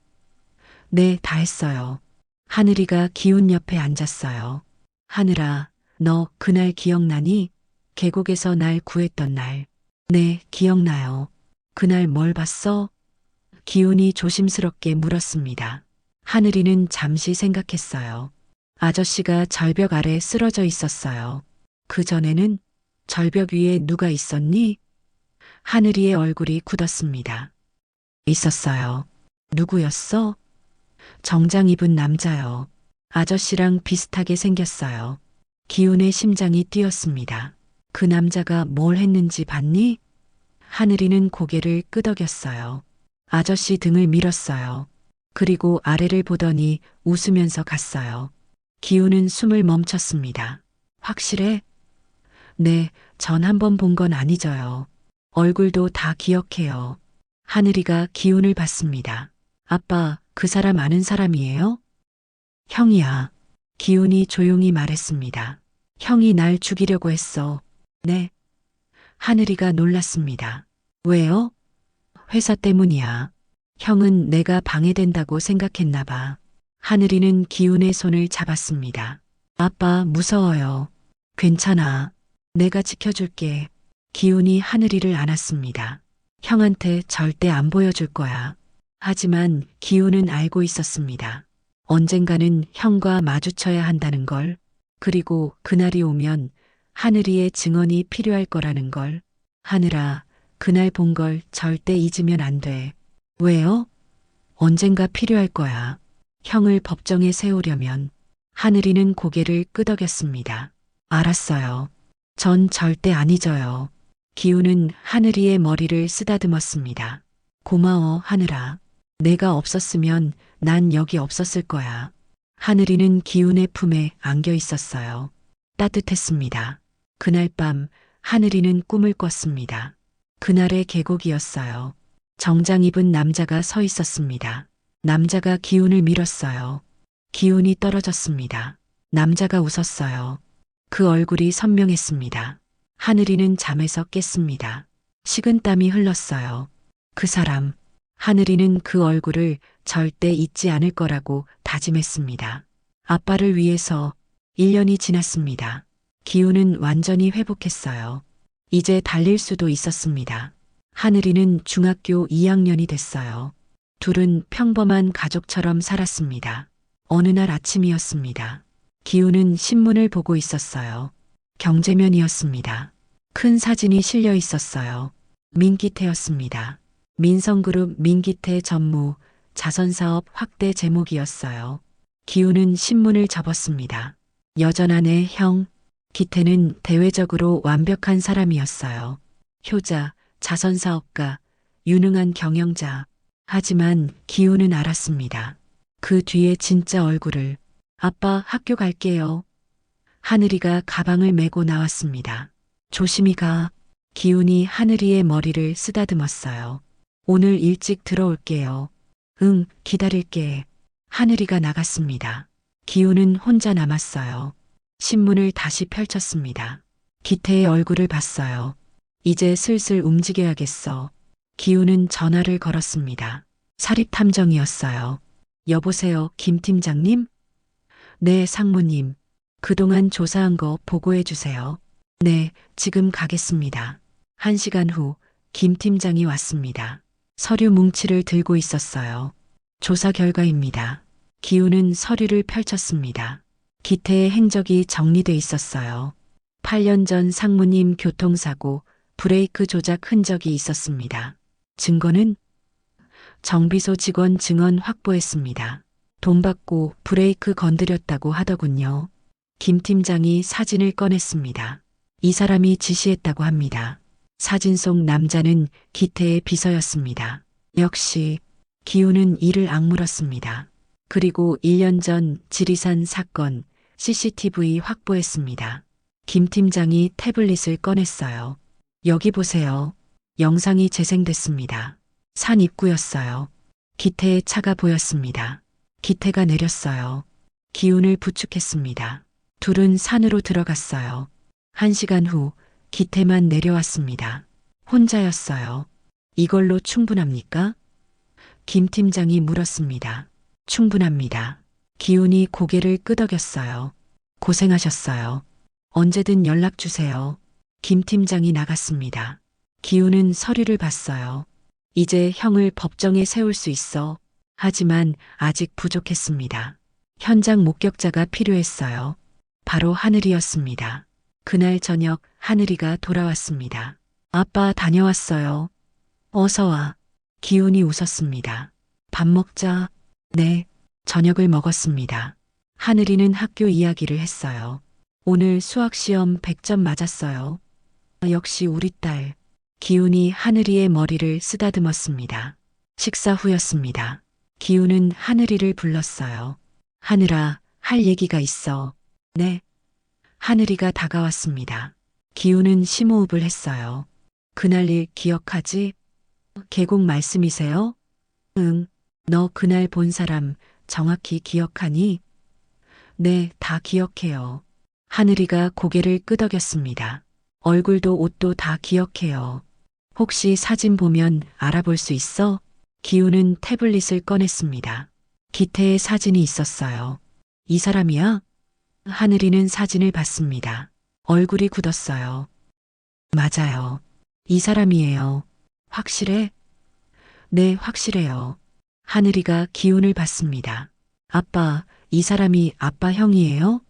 네, 다 했어요. 하늘이가 기훈 옆에 앉았어요. 하늘아, 너 그날 기억나니? 계곡에서 날 구했던 날. 네, 기억나요. 그날 뭘 봤어? 기훈이 조심스럽게 물었습니다. 하늘이는 잠시 생각했어요. 아저씨가 절벽 아래 쓰러져 있었어요. 그 전에는 절벽 위에 누가 있었니? 하늘이의 얼굴이 굳었습니다. 있었어요. 누구였어? 정장 입은 남자요. 아저씨랑 비슷하게 생겼어요. 기훈의 심장이 뛰었습니다. 그 남자가 뭘 했는지 봤니? 하늘이는 고개를 끄덕였어요. 아저씨 등을 밀었어요. 그리고 아래를 보더니 웃으면서 갔어요. 기훈은 숨을 멈췄습니다. 확실해? 네, 전 한 번 본 건 아니져요. 얼굴도 다 기억해요. 하늘이가 기훈을 봤습니다. 아빠, 그 사람 아는 사람이에요? 형이야. 기훈이 조용히 말했습니다. 형이 날 죽이려고 했어. 네. 하늘이가 놀랐습니다. 왜요? 회사 때문이야. 형은 내가 방해된다고 생각했나 봐. 하늘이는 기훈의 손을 잡았습니다. 아빠 무서워요. 괜찮아. 내가 지켜줄게. 기훈이 하늘이를 안았습니다. 형한테 절대 안 보여줄 거야. 하지만 기훈은 알고 있었습니다. 언젠가는 형과 마주쳐야 한다는 걸, 그리고 그날이 오면 하늘이의 증언이 필요할 거라는 걸. 하늘아, 그날 본 걸 절대 잊으면 안 돼. 왜요? 언젠가 필요할 거야. 형을 법정에 세우려면. 하늘이는 고개를 끄덕였습니다. 알았어요. 전 절대 안 잊어요. 기훈은 하늘이의 머리를 쓰다듬었습니다. 고마워, 하늘아. 내가 없었으면 난 여기 없었을 거야. 하늘이는 기훈의 품에 안겨 있었어요. 따뜻했습니다. 그날 밤 하늘이는 꿈을 꿨습니다. 그날의 계곡이었어요. 정장 입은 남자가 서 있었습니다. 남자가 기훈을 밀었어요. 기훈이 떨어졌습니다. 남자가 웃었어요. 그 얼굴이 선명했습니다. 하늘이는 잠에서 깼습니다. 식은땀이 흘렀어요. 그 사람, 하늘이는 그 얼굴을 절대 잊지 않을 거라고 다짐했습니다. 아빠를 위해서 1년이 지났습니다. 기훈은 완전히 회복했어요. 이제 달릴 수도 있었습니다. 하늘이는 중학교 2학년이 됐어요. 둘은 평범한 가족처럼 살았습니다. 어느 날 아침이었습니다. 기훈은 신문을 보고 있었어요. 경제면이었습니다. 큰 사진이 실려 있었어요. 민기태였습니다. 민성그룹 민기태 전무 자선사업 확대 제목이었어요. 기훈은 신문을 접었습니다. 여전하네 형. 기태는 대외적으로 완벽한 사람이었어요. 효자, 자선사업가, 유능한 경영자. 하지만 기훈은 알았습니다. 그 뒤에 진짜 얼굴을. 아빠 학교 갈게요. 하늘이가 가방을 메고 나왔습니다. 조심히 가. 기훈이 하늘이의 머리를 쓰다듬었어요. 오늘 일찍 들어올게요. 응, 기다릴게. 하늘이가 나갔습니다. 기훈은 혼자 남았어요. 신문을 다시 펼쳤습니다. 기태의 얼굴을 봤어요. 이제 슬슬 움직여야겠어. 기훈은 전화를 걸었습니다. 사립탐정이었어요. 여보세요, 김 팀장님? 네, 상무님. 그동안 조사한 거 보고해 주세요. 네, 지금 가겠습니다. 1시간 후, 김 팀장이 왔습니다. 서류 뭉치를 들고 있었어요. 조사 결과입니다. 기훈은 서류를 펼쳤습니다. 기태의 행적이 정리돼 있었어요. 8년 전 상무님 교통사고, 브레이크 조작 흔적이 있었습니다. 증거는? 정비소 직원 증언 확보했습니다. 돈 받고 브레이크 건드렸다고 하더군요. 김 팀장이 사진을 꺼냈습니다. 이 사람이 지시했다고 합니다. 사진 속 남자는 기태의 비서였습니다. 역시 기훈은 이를 악물었습니다. 그리고 1년 전 지리산 사건 CCTV 확보했습니다. 김 팀장이 태블릿을 꺼냈어요. 여기 보세요. 영상이 재생됐습니다. 산 입구였어요. 기태의 차가 보였습니다. 기태가 내렸어요. 기훈을 부축했습니다. 둘은 산으로 들어갔어요. 1시간 후 기태만 내려왔습니다. 혼자였어요. 이걸로 충분합니까? 김 팀장이 물었습니다. 충분합니다. 기훈이 고개를 끄덕였어요. 고생하셨어요. 언제든 연락 주세요. 김 팀장이 나갔습니다. 기훈은 서류를 봤어요. 이제 형을 법정에 세울 수 있어. 하지만 아직 부족했습니다. 현장 목격자가 필요했어요. 바로 하늘이었습니다. 그날 저녁 하늘이가 돌아왔습니다. 아빠 다녀왔어요. 어서 와. 기훈이 웃었습니다. 밥 먹자. 네. 저녁을 먹었습니다. 하늘이는 학교 이야기를 했어요. 오늘 수학시험 100점 맞았어요. 역시 우리 딸. 기훈이 하늘이의 머리를 쓰다듬었습니다. 식사 후였습니다. 기훈은 하늘이를 불렀어요. 하늘아, 할 얘기가 있어. 네. 하늘이가 다가왔습니다. 기훈은 심호흡을 했어요. 그날 일 기억하지? 계곡 말씀이세요? 응. 너 그날 본 사람 정확히 기억하니? 네, 다 기억해요. 하늘이가 고개를 끄덕였습니다. 얼굴도 옷도 다 기억해요. 혹시 사진 보면 알아볼 수 있어? 기우는 태블릿을 꺼냈습니다. 기태의 사진이 있었어요. 이 사람이야? 하늘이는 사진을 봤습니다. 얼굴이 굳었어요. 맞아요. 이 사람이에요. 확실해? 네, 확실해요. 하늘이가 기운을 받습니다. 아빠, 이 사람이 아빠 형이에요?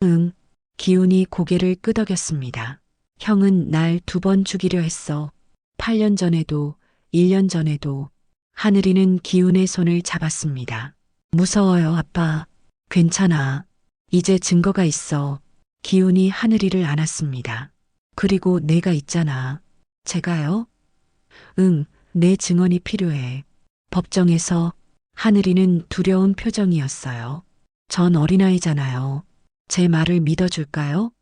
응. 기운이 고개를 끄덕였습니다. 형은 날 2번 죽이려 했어. 8년 전에도, 1년 전에도. 하늘이는 기운의 손을 잡았습니다. 무서워요, 아빠. 괜찮아. 이제 증거가 있어. 기운이 하늘이를 안았습니다. 그리고 내가 있잖아. 제가요? 응, 내 증언이 필요해. 법정에서 하늘이는 두려운 표정이었어요. 전 어린아이잖아요. 제 말을 믿어줄까요?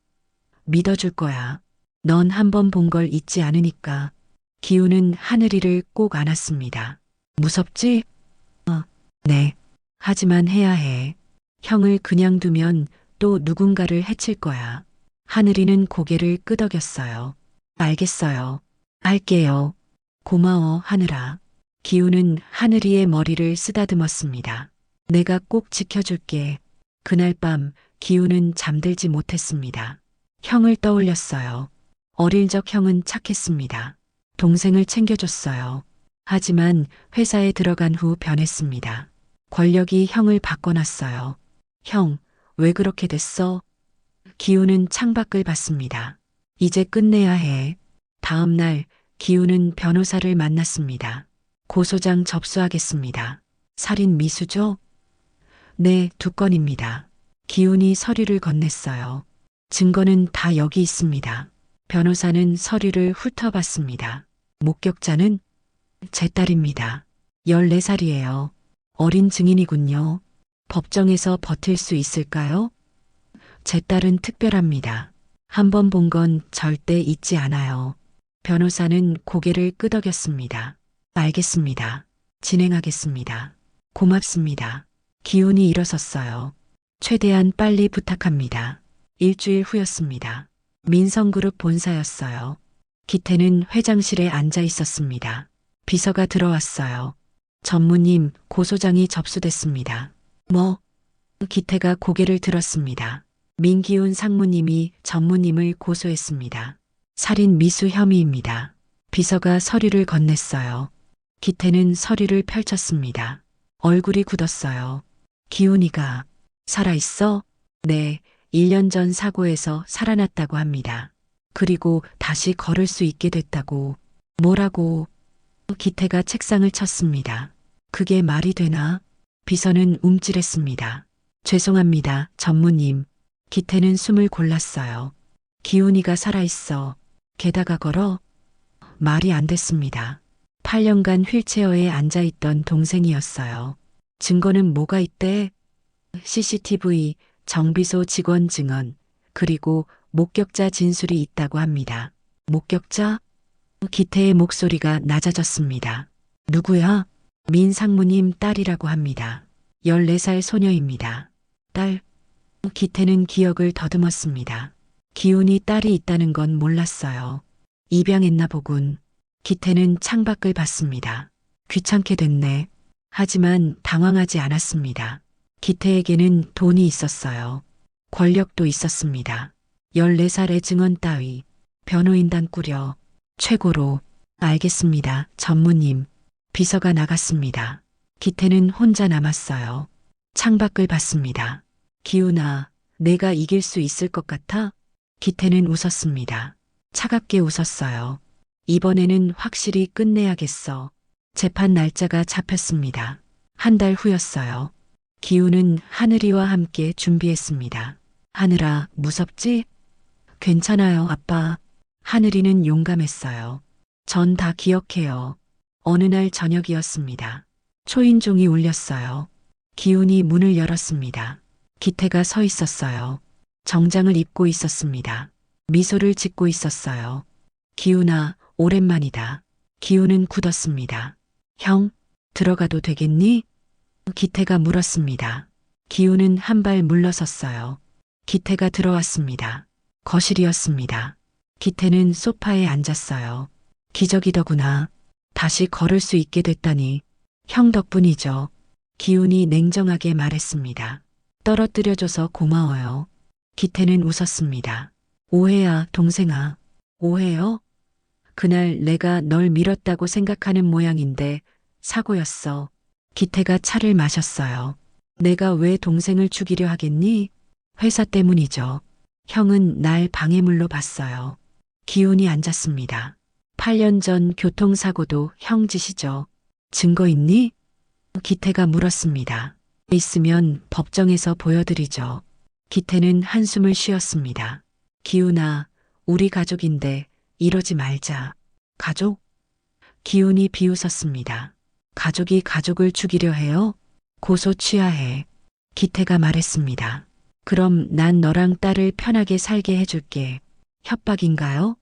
믿어줄 거야. 넌 한 번 본 걸 잊지 않으니까. 기우는 하늘이를 꼭 안았습니다. 무섭지? 네. 하지만 해야 해. 형을 그냥 두면 또 누군가를 해칠 거야. 하늘이는 고개를 끄덕였어요. 알겠어요. 할게요. 고마워, 하늘아. 기우는 하늘이의 머리를 쓰다듬었습니다. 내가 꼭 지켜줄게. 그날 밤 기우는 잠들지 못했습니다. 형을 떠올렸어요. 어릴 적 형은 착했습니다. 동생을 챙겨줬어요. 하지만 회사에 들어간 후 변했습니다. 권력이 형을 바꿔놨어요. 형, 왜 그렇게 됐어? 기우는 창밖을 봤습니다. 이제 끝내야 해. 다음 날 기우는 변호사를 만났습니다. 고소장 접수하겠습니다. 살인 미수죠? 네, 2건입니다. 기훈이 서류를 건넸어요. 증거는 다 여기 있습니다. 변호사는 서류를 훑어봤습니다. 목격자는 제 딸입니다. 14살이에요. 어린 증인이군요. 법정에서 버틸 수 있을까요? 제 딸은 특별합니다. 한 번 본 건 절대 잊지 않아요. 변호사는 고개를 끄덕였습니다. 알겠습니다. 진행하겠습니다. 고맙습니다. 기훈이 일어섰어요. 최대한 빨리 부탁합니다. 일주일 후였습니다. 민성그룹 본사였어요. 기태는 회장실에 앉아 있었습니다. 비서가 들어왔어요. 전무님, 고소장이 접수됐습니다. 뭐? 기태가 고개를 들었습니다. 민기훈 상무님이 전무님을 고소했습니다. 살인 미수 혐의입니다. 비서가 서류를 건넸어요. 기태는 서류를 펼쳤습니다. 얼굴이 굳었어요. 기훈이가 살아있어? 네, 1년 전 사고에서 살아났다고 합니다. 그리고 다시 걸을 수 있게 됐다고. 뭐라고? 기태가 책상을 쳤습니다. 그게 말이 되나? 비서는 움찔했습니다. 죄송합니다, 전무님. 기태는 숨을 골랐어요. 기훈이가 살아있어. 게다가 걸어? 말이 안 됐습니다. 8년간 휠체어에 앉아있던 동생이었어요. 증거는 뭐가 있대? CCTV, 정비소 직원 증언, 그리고 목격자 진술이 있다고 합니다. 목격자? 기태의 목소리가 낮아졌습니다. 누구야? 민 상무님 딸이라고 합니다. 14살 소녀입니다. 딸? 기태는 기억을 더듬었습니다. 기훈이 딸이 있다는 건 몰랐어요. 입양했나 보군. 기태는 창밖을 봤습니다. 귀찮게 됐네. 하지만 당황하지 않았습니다. 기태에게는 돈이 있었어요. 권력도 있었습니다. 14살의 증언 따위, 변호인단 꾸려, 최고로. 알겠습니다, 전무님. 비서가 나갔습니다. 기태는 혼자 남았어요. 창밖을 봤습니다. 기훈아, 내가 이길 수 있을 것 같아? 기태는 웃었습니다. 차갑게 웃었어요. 이번에는 확실히 끝내야겠어. 재판 날짜가 잡혔습니다. 1달 후였어요. 기훈은 하늘이와 함께 준비했습니다. 하늘아, 무섭지? 괜찮아요, 아빠. 하늘이는 용감했어요. 전 다 기억해요. 어느 날 저녁이었습니다. 초인종이 울렸어요. 기훈이 문을 열었습니다. 기태가 서 있었어요. 정장을 입고 있었습니다. 미소를 짓고 있었어요. 기훈아, 오랜만이다. 기훈은 굳었습니다. 형, 들어가도 되겠니? 기태가 물었습니다. 기훈은 한 발 물러섰어요. 기태가 들어왔습니다. 거실이었습니다. 기태는 소파에 앉았어요. 기적이더구나. 다시 걸을 수 있게 됐다니. 형 덕분이죠. 기훈이 냉정하게 말했습니다. 떨어뜨려줘서 고마워요. 기태는 웃었습니다. 오해야, 동생아. 오해요? 그날 내가 널 밀었다고 생각하는 모양인데 사고였어. 기태가 차를 마셨어요. 내가 왜 동생을 죽이려 하겠니? 회사 때문이죠. 형은 날 방해물로 봤어요. 기훈이 앉았습니다. 8년 전 교통사고도 형 짓이죠. 증거 있니? 기태가 물었습니다. 있으면 법정에서 보여드리죠. 기태는 한숨을 쉬었습니다. 기훈아, 우리 가족인데 이러지 말자. 가족? 기훈이 비웃었습니다. 가족이 가족을 죽이려 해요? 고소 취하해. 기태가 말했습니다. 그럼 난 너랑 딸을 편하게 살게 해줄게. 협박인가요?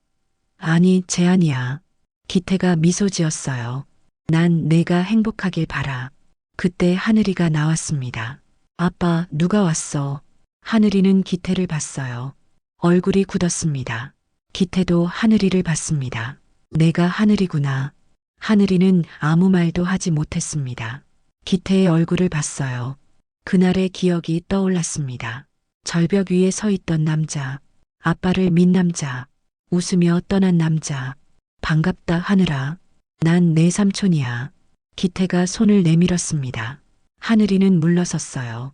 아니, 제안이야. 기태가 미소 지었어요. 난 내가 행복하길 바라. 그때 하늘이가 나왔습니다. 아빠, 누가 왔어? 하늘이는 기태를 봤어요. 얼굴이 굳었습니다. 기태도 하늘이를 봤습니다. 내가 하늘이구나. 하늘이는 아무 말도 하지 못했습니다. 기태의 얼굴을 봤어요. 그날의 기억이 떠올랐습니다. 절벽 위에 서 있던 남자, 아빠를 민 남자, 웃으며 떠난 남자. 반갑다, 하늘아. 난 내 삼촌이야. 기태가 손을 내밀었습니다. 하늘이는 물러섰어요.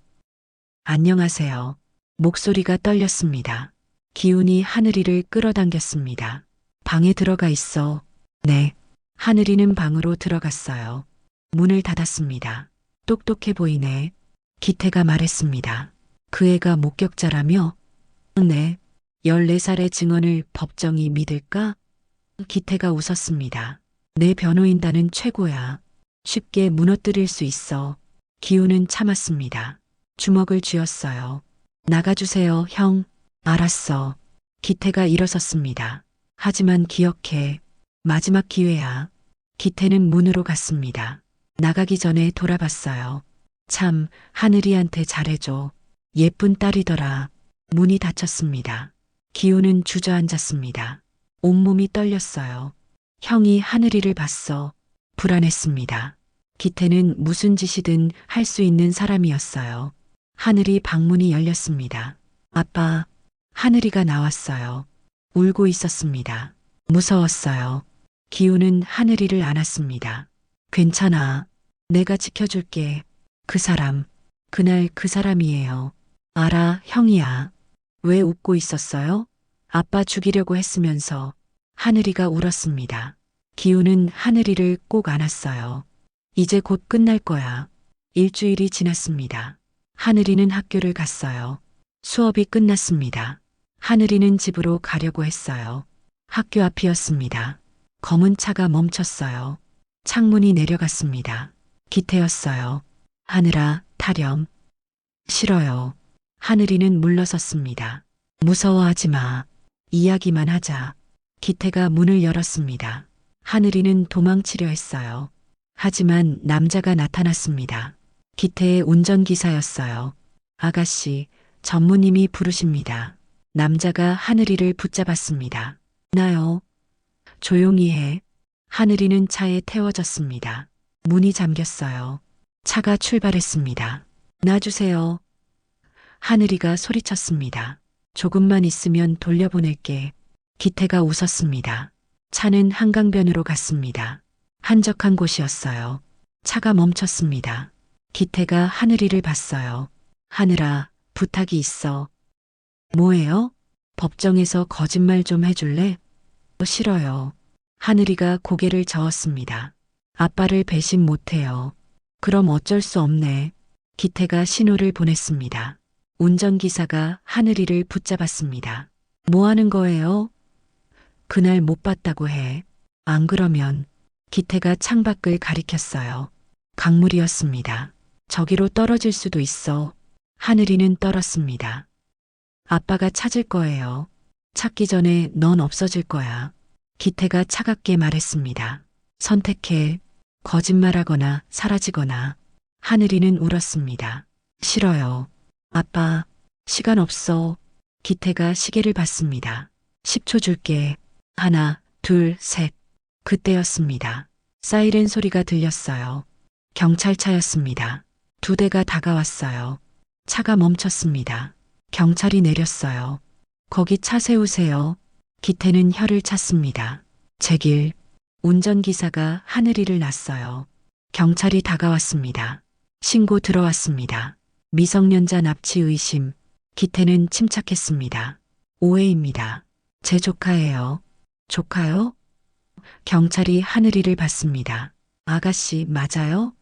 안녕하세요. 목소리가 떨렸습니다. 기훈이 하늘이를 끌어당겼습니다. 방에 들어가 있어. 네. 하늘이는 방으로 들어갔어요. 문을 닫았습니다. 똑똑해 보이네. 기태가 말했습니다. 그 애가 목격자라며? 네. 14살의 증언을 법정이 믿을까? 기태가 웃었습니다. 내 변호인단은 최고야. 쉽게 무너뜨릴 수 있어. 기훈은 참았습니다. 주먹을 쥐었어요. 나가주세요, 형. 알았어. 기태가 일어섰습니다. 하지만 기억해. 마지막 기회야. 기태는 문으로 갔습니다. 나가기 전에 돌아봤어요. 참, 하늘이한테 잘해줘. 예쁜 딸이더라. 문이 닫혔습니다. 기훈은 주저앉았습니다. 온몸이 떨렸어요. 형이 하늘이를 봤어. 불안했습니다. 기태는 무슨 짓이든 할 수 있는 사람이었어요. 하늘이 방문이 열렸습니다. 아빠, 하늘이가 나왔어요. 울고 있었습니다. 무서웠어요. 기훈은 하늘이를 안았습니다. 괜찮아. 내가 지켜줄게. 그 사람, 그날 그 사람이에요. 알아, 형이야. 왜 웃고 있었어요? 아빠 죽이려고 했으면서. 하늘이가 울었습니다. 기훈은 하늘이를 꼭 안았어요. 이제 곧 끝날 거야. 일주일이 지났습니다. 하늘이는 학교를 갔어요. 수업이 끝났습니다. 하늘이는 집으로 가려고 했어요. 학교 앞이었습니다. 검은 차가 멈췄어요. 창문이 내려갔습니다. 기태였어요. 하늘아, 타렴. 싫어요. 하늘이는 물러섰습니다. 무서워하지 마. 이야기만 하자. 기태가 문을 열었습니다. 하늘이는 도망치려 했어요. 하지만 남자가 나타났습니다. 기태의 운전기사였어요. 아가씨, 전무님이 부르십니다. 남자가 하늘이를 붙잡았습니다. 나요. 조용히 해. 하늘이는 차에 태워졌습니다. 문이 잠겼어요. 차가 출발했습니다. 놔주세요. 하늘이가 소리쳤습니다. 조금만 있으면 돌려보낼게. 기태가 웃었습니다. 차는 한강변으로 갔습니다. 한적한 곳이었어요. 차가 멈췄습니다. 기태가 하늘이를 봤어요. 하늘아, 부탁이 있어. 뭐예요? 법정에서 거짓말 좀 해줄래? 싫어요. 하늘이가 고개를 저었습니다. 아빠를 배신 못해요. 그럼 어쩔 수 없네. 기태가 신호를 보냈습니다. 운전기사가 하늘이를 붙잡았습니다. 뭐 하는 거예요? 그날 못 봤다고 해. 안 그러면. 기태가 창밖을 가리켰어요. 강물이었습니다. 저기로 떨어질 수도 있어. 하늘이는 떨었습니다. 아빠가 찾을 거예요. 찾기 전에 넌 없어질 거야. 기태가 차갑게 말했습니다. 선택해. 거짓말하거나 사라지거나. 하늘이는 울었습니다. 싫어요. 아빠, 시간 없어. 기태가 시계를 봤습니다. 10초 줄게. 하나, 둘, 셋. 그때였습니다. 사이렌 소리가 들렸어요. 경찰차였습니다. 2대가 다가왔어요. 차가 멈췄습니다. 경찰이 내렸어요. 거기 차 세우세요. 기태는 혀를 찼습니다. 제 길. 운전기사가 하늘이를 났어요. 경찰이 다가왔습니다. 신고 들어왔습니다. 미성년자 납치 의심. 기태는 침착했습니다. 오해입니다. 제 조카예요. 조카요? 경찰이 하늘이를 봤습니다. 아가씨 맞아요?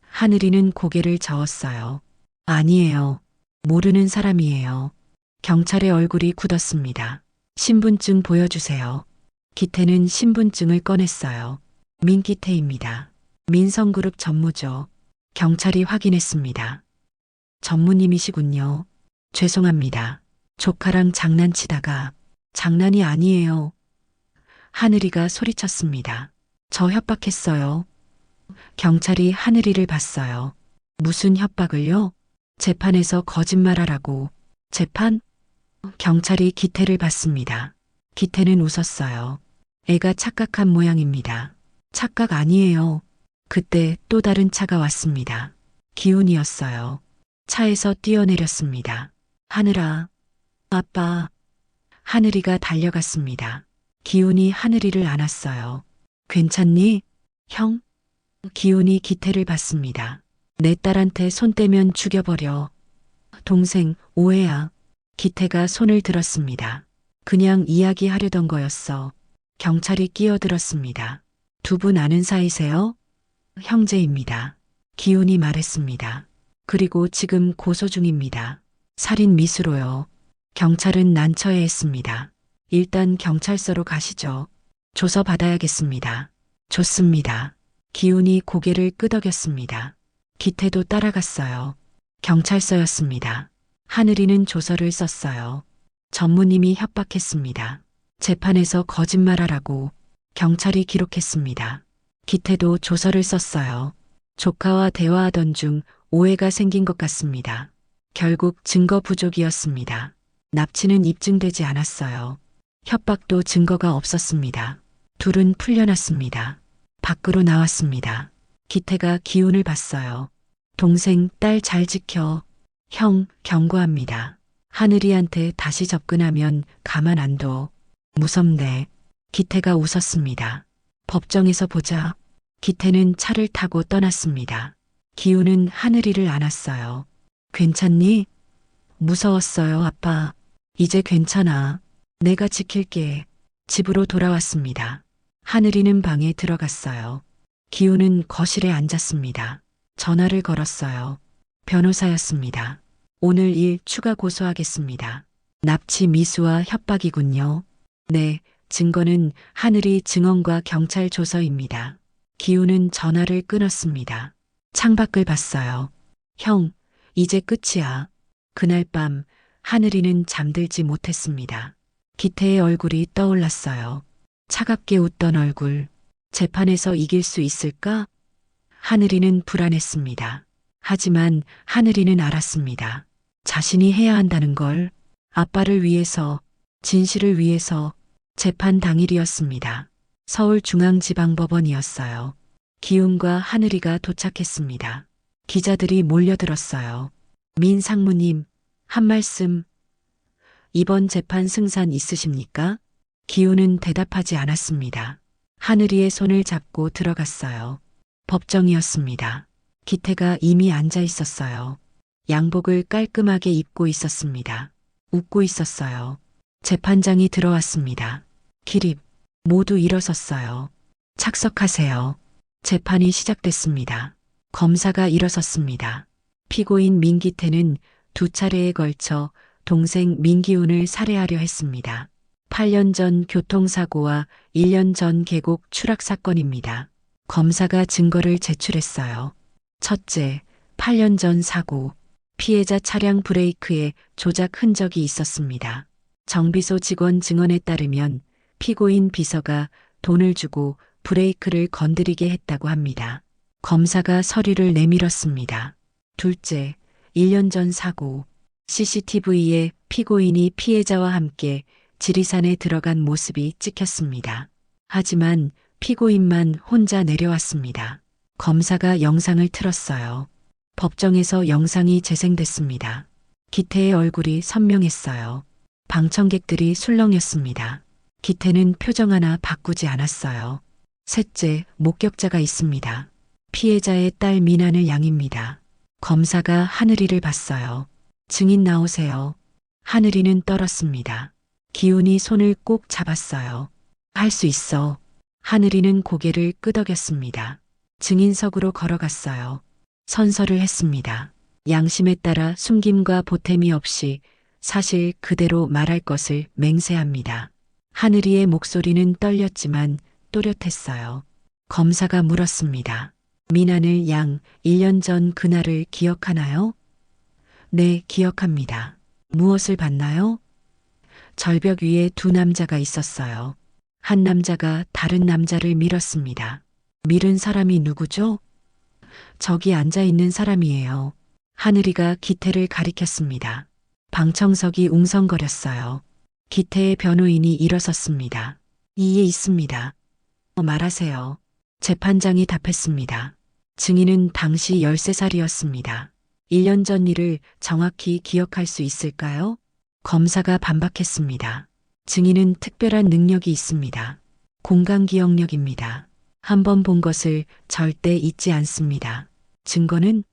하늘이는 고개를 저었어요. 아니에요. 모르는 사람이에요. 경찰의 얼굴이 굳었습니다. 신분증 보여주세요. 기태는 신분증을 꺼냈어요. 민기태입니다. 민성그룹 전무죠. 경찰이 확인했습니다. 전무님이시군요. 죄송합니다. 조카랑 장난치다가. 장난이 아니에요. 하늘이가 소리쳤습니다. 저 협박했어요. 경찰이 하늘이를 봤어요. 무슨 협박을요? 재판에서 거짓말하라고. 재판? 경찰이 기태를 봤습니다. 기태는 웃었어요. 애가 착각한 모양입니다. 착각 아니에요. 그때 또 다른 차가 왔습니다. 기훈이었어요. 차에서 뛰어내렸습니다. 하늘아, 아빠. 하늘이가 달려갔습니다. 기훈이 하늘이를 안았어요. 괜찮니? 형? 기훈이 기태를 봤습니다. 내 딸한테 손 떼면 죽여버려. 동생, 오해야. 기태가 손을 들었습니다. 그냥 이야기하려던 거였어. 경찰이 끼어들었습니다. 2분 아는 사이세요? 형제입니다. 기훈이 말했습니다. 그리고 지금 고소 중입니다. 살인 미수로요. 경찰은 난처해했습니다. 일단 경찰서로 가시죠. 조서 받아야겠습니다. 좋습니다. 기훈이 고개를 끄덕였습니다. 기태도 따라갔어요. 경찰서였습니다. 하늘이는 조서를 썼어요. 전무님이 협박했습니다. 재판에서 거짓말하라고. 경찰이 기록했습니다. 기태도 조서를 썼어요. 조카와 대화하던 중 오해가 생긴 것 같습니다. 결국 증거 부족이었습니다. 납치는 입증되지 않았어요. 협박도 증거가 없었습니다. 둘은 풀려났습니다. 밖으로 나왔습니다. 기태가 기훈을 봤어요. 동생, 딸 잘 지켜. 형, 경고합니다. 하늘이한테 다시 접근하면 가만 안 둬. 무섭네. 기태가 웃었습니다. 법정에서 보자. 기태는 차를 타고 떠났습니다. 기훈은 하늘이를 안았어요. 괜찮니? 무서웠어요, 아빠. 이제 괜찮아. 내가 지킬게. 집으로 돌아왔습니다. 하늘이는 방에 들어갔어요. 기훈은 거실에 앉았습니다. 전화를 걸었어요. 변호사였습니다. 오늘 일 추가 고소하겠습니다. 납치 미수와 협박이군요. 네, 증거는 하늘이 증언과 경찰 조서입니다. 기훈은 전화를 끊었습니다. 창밖을 봤어요. 형, 이제 끝이야. 그날 밤 하늘이는 잠들지 못했습니다. 기태의 얼굴이 떠올랐어요. 차갑게 웃던 얼굴. 재판에서 이길 수 있을까? 하늘이는 불안했습니다. 하지만 하늘이는 알았습니다. 자신이 해야 한다는 걸. 아빠를 위해서, 진실을 위해서. 재판 당일이었습니다. 서울중앙지방법원이었어요. 기훈과 하늘이가 도착했습니다. 기자들이 몰려들었어요. 민 상무님, 한 말씀. 이번 재판 승산 있으십니까? 기훈은 대답하지 않았습니다. 하늘이의 손을 잡고 들어갔어요. 법정이었습니다. 기태가 이미 앉아 있었어요. 양복을 깔끔하게 입고 있었습니다. 웃고 있었어요. 재판장이 들어왔습니다. 기립, 모두 일어섰어요. 착석하세요. 재판이 시작됐습니다. 검사가 일어섰습니다. 피고인 민기태는 2차례에 걸쳐 동생 민기훈을 살해하려 했습니다. 8년 전 교통사고와 1년 전 계곡 추락 사건입니다. 검사가 증거를 제출했어요. 첫째, 8년 전 사고. 피해자 차량 브레이크에 조작 흔적이 있었습니다. 정비소 직원 증언에 따르면 피고인 비서가 돈을 주고 브레이크를 건드리게 했다고 합니다. 검사가 서류를 내밀었습니다. 둘째, 1년 전 사고. CCTV에 피고인이 피해자와 함께 지리산에 들어간 모습이 찍혔습니다. 하지만 피고인만 혼자 내려왔습니다. 검사가 영상을 틀었어요. 법정에서 영상이 재생됐습니다. 기태의 얼굴이 선명했어요. 방청객들이 술렁였습니다. 기태는 표정 하나 바꾸지 않았어요. 셋째, 목격자가 있습니다. 피해자의 딸 미나는 양입니다. 검사가 하늘이를 봤어요. 증인 나오세요. 하늘이는 떨었습니다. 기훈이 손을 꼭 잡았어요. 할 수 있어. 하늘이는 고개를 끄덕였습니다. 증인석으로 걸어갔어요. 선서를 했습니다. 양심에 따라 숨김과 보탬이 없이 사실 그대로 말할 것을 맹세합니다. 하늘이의 목소리는 떨렸지만 또렷했어요. 검사가 물었습니다. 미나늘 양 1년 전 그날을 기억하나요? 네, 기억합니다. 무엇을 봤나요? 절벽 위에 두 남자가 있었어요. 한 남자가 다른 남자를 밀었습니다. 밀은 사람이 누구죠? 저기 앉아 있는 사람이에요. 하늘이가 기태를 가리켰습니다. 방청석이 웅성거렸어요. 기태의 변호인이 일어섰습니다. 이에 있습니다. 말하세요. 재판장이 답했습니다. 증인은 당시 13살이었습니다. 1년 전 일을 정확히 기억할 수 있을까요? 검사가 반박했습니다. 증인은 특별한 능력이 있습니다. 공간 기억력입니다. 한 번 본 것을 절대 잊지 않습니다. 증거는?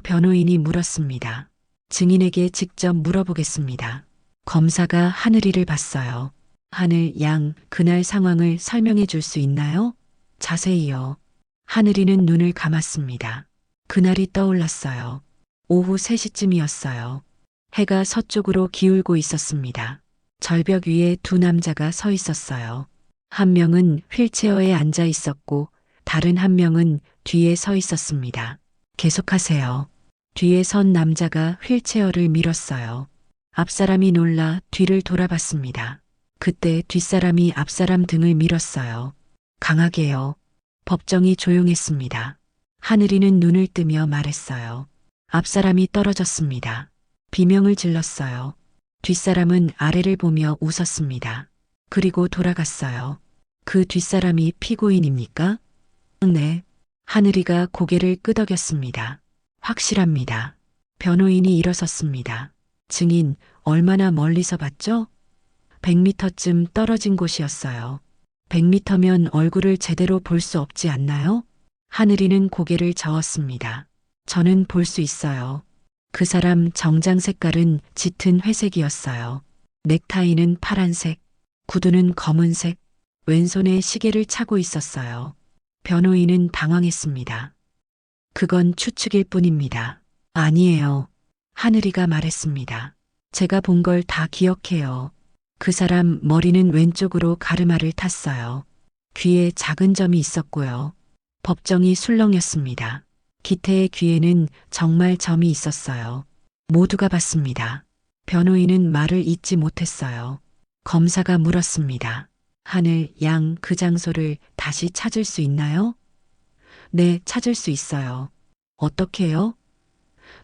변호인이 물었습니다. 증인에게 직접 물어보겠습니다. 검사가 하늘이를 봤어요. 하늘 양, 그날 상황을 설명해 줄 수 있나요? 자세히요. 하늘이는 눈을 감았습니다. 그날이 떠올랐어요. 오후 3시쯤이었어요. 해가 서쪽으로 기울고 있었습니다. 절벽 위에 두 남자가 서 있었어요. 한 명은 휠체어에 앉아 있었고 다른 한 명은 뒤에 서 있었습니다. 계속하세요. 뒤에 선 남자가 휠체어를 밀었어요. 앞사람이 놀라 뒤를 돌아봤습니다. 그때 뒷사람이 앞사람 등을 밀었어요. 강하게요. 법정이 조용했습니다. 하늘이는 눈을 뜨며 말했어요. 앞사람이 떨어졌습니다. 비명을 질렀어요. 뒷사람은 아래를 보며 웃었습니다. 그리고 돌아갔어요. 그 뒷사람이 피고인입니까? 네. 하늘이가 고개를 끄덕였습니다. 확실합니다. 변호인이 일어섰습니다. 증인, 얼마나 멀리서 봤죠? 100m쯤 떨어진 곳이었어요. 100m면 얼굴을 제대로 볼 수 없지 않나요? 하늘이는 고개를 저었습니다. 저는 볼 수 있어요. 그 사람 정장 색깔은 짙은 회색이었어요. 넥타이는 파란색, 구두는 검은색, 왼손에 시계를 차고 있었어요. 변호인은 당황했습니다. 그건 추측일 뿐입니다. 아니에요. 하늘이가 말했습니다. 제가 본 걸 다 기억해요. 그 사람 머리는 왼쪽으로 가르마를 탔어요. 귀에 작은 점이 있었고요. 법정이 술렁였습니다. 기태의 귀에는 정말 점이 있었어요. 모두가 봤습니다. 변호인은 말을 잇지 못했어요. 검사가 물었습니다. 하늘 양 그 장소를 다시 찾을 수 있나요? 네, 찾을 수 있어요. 어떻게요?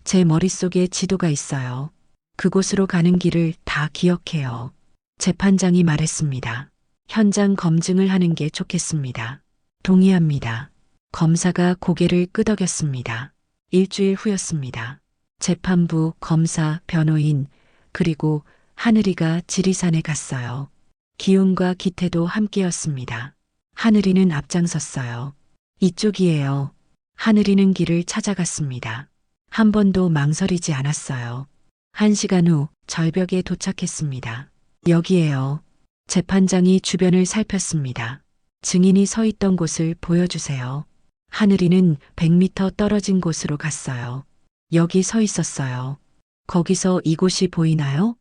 제 머릿속에 지도가 있어요. 그곳으로 가는 길을 다 기억해요. 재판장이 말했습니다. 현장 검증을 하는 게 좋겠습니다. 동의합니다. 검사가 고개를 끄덕였습니다. 일주일 후였습니다. 재판부, 검사, 변호인, 그리고 하늘이가 지리산에 갔어요. 기훈과 기태도 함께였습니다. 하늘이는 앞장섰어요. 이쪽이에요. 하늘이는 길을 찾아갔습니다. 한 번도 망설이지 않았어요. 1시간 후 절벽에 도착했습니다. 여기에요. 재판장이 주변을 살폈습니다. 증인이 서 있던 곳을 보여주세요. 하늘이는 100m 떨어진 곳으로 갔어요. 여기 서 있었어요. 거기서 이곳이 보이나요?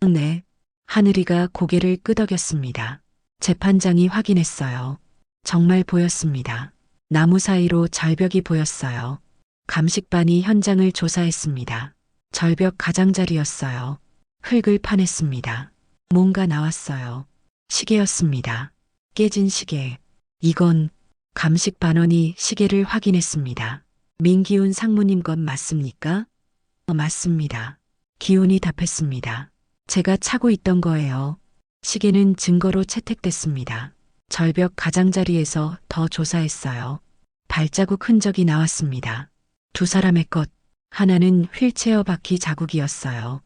네. 하늘이가 고개를 끄덕였습니다. 재판장이 확인했어요. 정말 보였습니다. 나무 사이로 절벽이 보였어요. 감식반이 현장을 조사했습니다. 절벽 가장자리였어요. 흙을 파냈습니다. 뭔가 나왔어요. 시계였습니다. 깨진 시계. 이건 감식반원이 시계를 확인했습니다. 민기훈 상무님 것 맞습니까? 맞습니다. 기훈이 답했습니다. 제가 차고 있던 거예요. 시계는 증거로 채택됐습니다. 절벽 가장자리에서 더 조사했어요. 발자국 흔적이 나왔습니다. 두 사람의 것, 하나는 휠체어 바퀴 자국이었어요.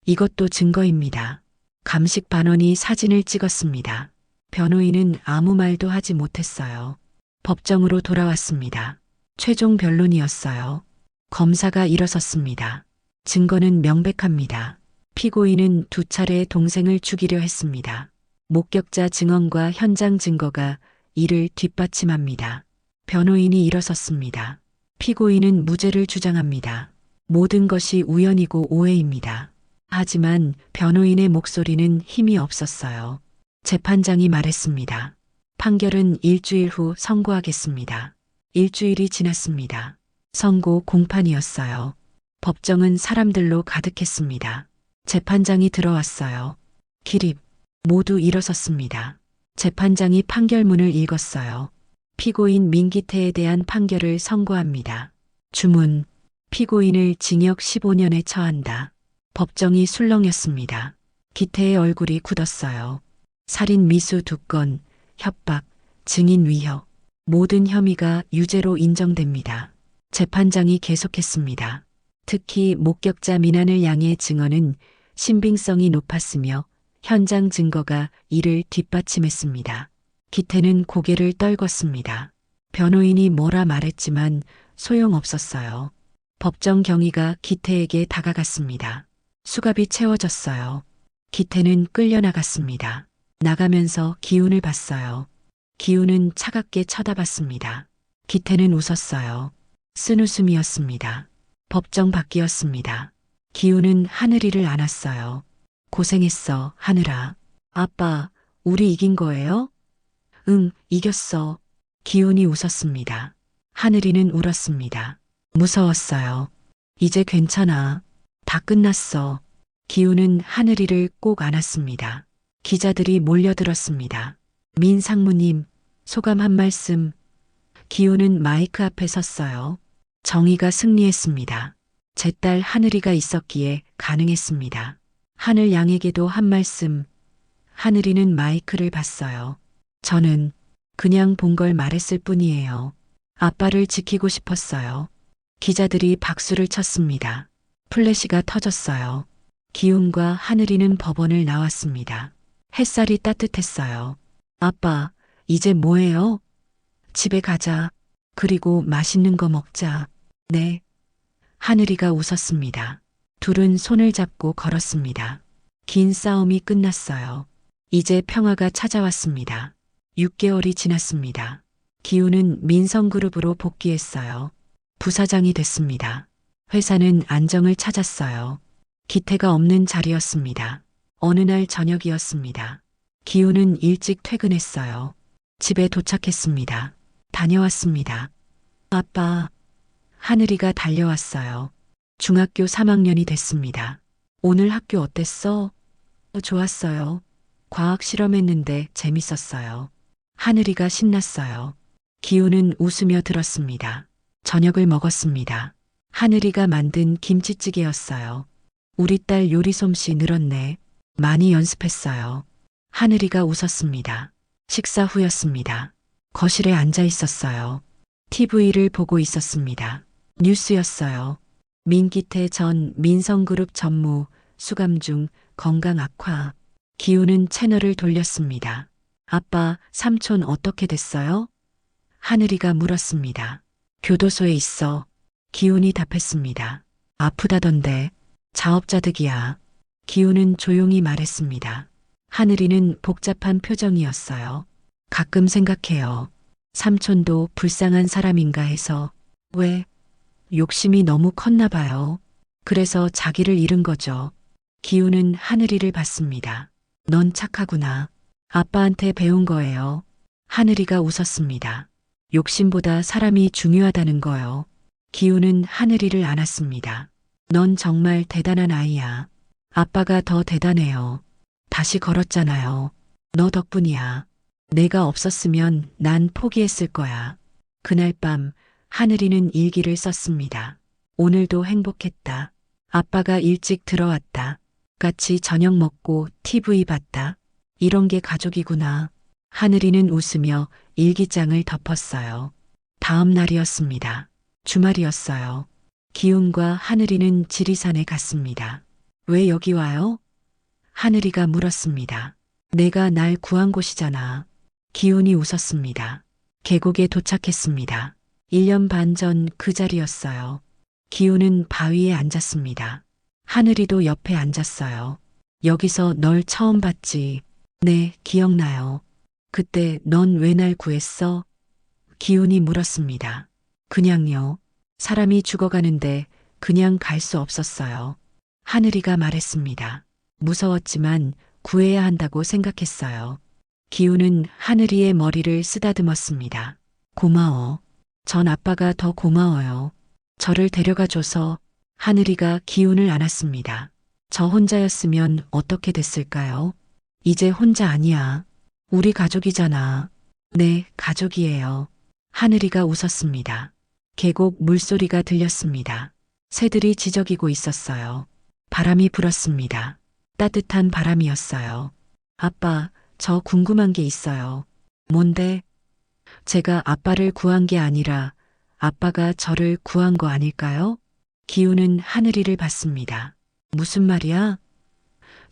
이것도 증거입니다. 감식 반원이 사진을 찍었습니다. 변호인은 아무 말도 하지 못했어요. 법정으로 돌아왔습니다. 최종 변론이었어요. 검사가 일어섰습니다. 증거는 명백합니다. 피고인은 두 차례 동생을 죽이려 했습니다. 목격자 증언과 현장 증거가 이를 뒷받침합니다. 변호인이 일어섰습니다. 피고인은 무죄를 주장합니다. 모든 것이 우연이고 오해입니다. 하지만 변호인의 목소리는 힘이 없었어요. 재판장이 말했습니다. 판결은 일주일 후 선고하겠습니다. 일주일이 지났습니다. 선고 공판이었어요. 법정은 사람들로 가득했습니다. 재판장이 들어왔어요. 기립, 모두 일어섰습니다. 재판장이 판결문을 읽었어요. 피고인 민기태에 대한 판결을 선고합니다. 주문, 피고인을 징역 15년에 처한다. 법정이 술렁였습니다. 기태의 얼굴이 굳었어요. 살인 미수 2건, 협박, 증인 위협, 모든 혐의가 유죄로 인정됩니다. 재판장이 계속했습니다. 특히 목격자 민한을 양의 증언은 신빙성이 높았으며 현장 증거가 이를 뒷받침했습니다. 기태는 고개를 떨궜습니다. 변호인이 뭐라 말했지만 소용없었어요. 법정 경위가 기태에게 다가갔습니다. 수갑이 채워졌어요. 기태는 끌려나갔습니다. 나가면서 기훈을 봤어요. 기훈은 차갑게 쳐다봤습니다. 기태는 웃었어요. 쓴웃음이었습니다. 법정 밖이었습니다. 기훈은 하늘이를 안았어요. 고생했어, 하늘아. 아빠, 우리 이긴 거예요? 응, 이겼어. 기훈이 웃었습니다. 하늘이는 울었습니다. 무서웠어요. 이제 괜찮아. 다 끝났어. 기훈은 하늘이를 꼭 안았습니다. 기자들이 몰려들었습니다. 민 상무님, 소감 한 말씀. 기훈은 마이크 앞에 섰어요. 정의가 승리했습니다. 제 딸 하늘이가 있었기에 가능했습니다. 하늘 양에게도 한 말씀. 하늘이는 마이크를 봤어요. 저는 그냥 본 걸 말했을 뿐이에요. 아빠를 지키고 싶었어요. 기자들이 박수를 쳤습니다. 플래시가 터졌어요. 기훈과 하늘이는 법원을 나왔습니다. 햇살이 따뜻했어요. 아빠, 이제 뭐해요? 집에 가자. 그리고 맛있는 거 먹자. 네. 하늘이가 웃었습니다. 둘은 손을 잡고 걸었습니다. 긴 싸움이 끝났어요. 이제 평화가 찾아왔습니다. 6개월이 지났습니다. 기훈은 민성그룹으로 복귀했어요. 부사장이 됐습니다. 회사는 안정을 찾았어요. 기태가 없는 자리였습니다. 어느 날 저녁이었습니다. 기훈은 일찍 퇴근했어요. 집에 도착했습니다. 다녀왔습니다. 아빠. 하늘이가 달려왔어요. 중학교 3학년이 됐습니다. 오늘 학교 어땠어? 좋았어요. 과학 실험했는데 재밌었어요. 하늘이가 신났어요. 기훈은 웃으며 들었습니다. 저녁을 먹었습니다. 하늘이가 만든 김치찌개였어요. 우리 딸 요리 솜씨 늘었네. 많이 연습했어요. 하늘이가 웃었습니다. 식사 후였습니다. 거실에 앉아 있었어요. TV를 보고 있었습니다. 뉴스였어요. 민기태 전 민성그룹 전무 수감 중 건강 악화. 기훈은 채널을 돌렸습니다. 아빠, 삼촌 어떻게 됐어요? 하늘이가 물었습니다. 교도소에 있어. 기훈이 답했습니다. 아프다던데. 자업자득이야. 기훈은 조용히 말했습니다. 하늘이는 복잡한 표정이었어요. 가끔 생각해요. 삼촌도 불쌍한 사람인가 해서. 왜? 욕심이 너무 컸나 봐요. 그래서 자기를 잃은 거죠. 기훈은 하늘이를 봤습니다. 넌 착하구나. 아빠한테 배운 거예요. 하늘이가 웃었습니다. 욕심보다 사람이 중요하다는 거요. 기훈은 하늘이를 안았습니다. 넌 정말 대단한 아이야. 아빠가 더 대단해요. 다시 걸었잖아요. 너 덕분이야. 내가 없었으면 난 포기했을 거야. 그날 밤 하늘이는 일기를 썼습니다. 오늘도 행복했다. 아빠가 일찍 들어왔다. 같이 저녁 먹고 TV 봤다. 이런 게 가족이구나. 하늘이는 웃으며 일기장을 덮었어요. 다음 날이었습니다. 주말이었어요. 기훈과 하늘이는 지리산에 갔습니다. 왜 여기 와요? 하늘이가 물었습니다. 내가 날 구한 곳이잖아. 기훈이 웃었습니다. 계곡에 도착했습니다. 1년 반 전 그 자리였어요. 기훈은 바위에 앉았습니다. 하늘이도 옆에 앉았어요. 여기서 널 처음 봤지. 네, 기억나요. 그때 넌 왜 날 구했어? 기훈이 물었습니다. 그냥요. 사람이 죽어가는데 그냥 갈 수 없었어요. 하늘이가 말했습니다. 무서웠지만 구해야 한다고 생각했어요. 기훈은 하늘이의 머리를 쓰다듬었습니다. 고마워. 전 아빠가 더 고마워요. 저를 데려가줘서. 하늘이가 기훈을 안았습니다. 저 혼자였으면 어떻게 됐을까요? 이제 혼자 아니야. 우리 가족이잖아. 네, 가족이에요. 하늘이가 웃었습니다. 계곡 물소리가 들렸습니다. 새들이 지저귀고 있었어요. 바람이 불었습니다. 따뜻한 바람이었어요. 아빠, 저 궁금한 게 있어요. 뭔데? 제가 아빠를 구한 게 아니라 아빠가 저를 구한 거 아닐까요? 기훈은 하늘이를 봤습니다. 무슨 말이야?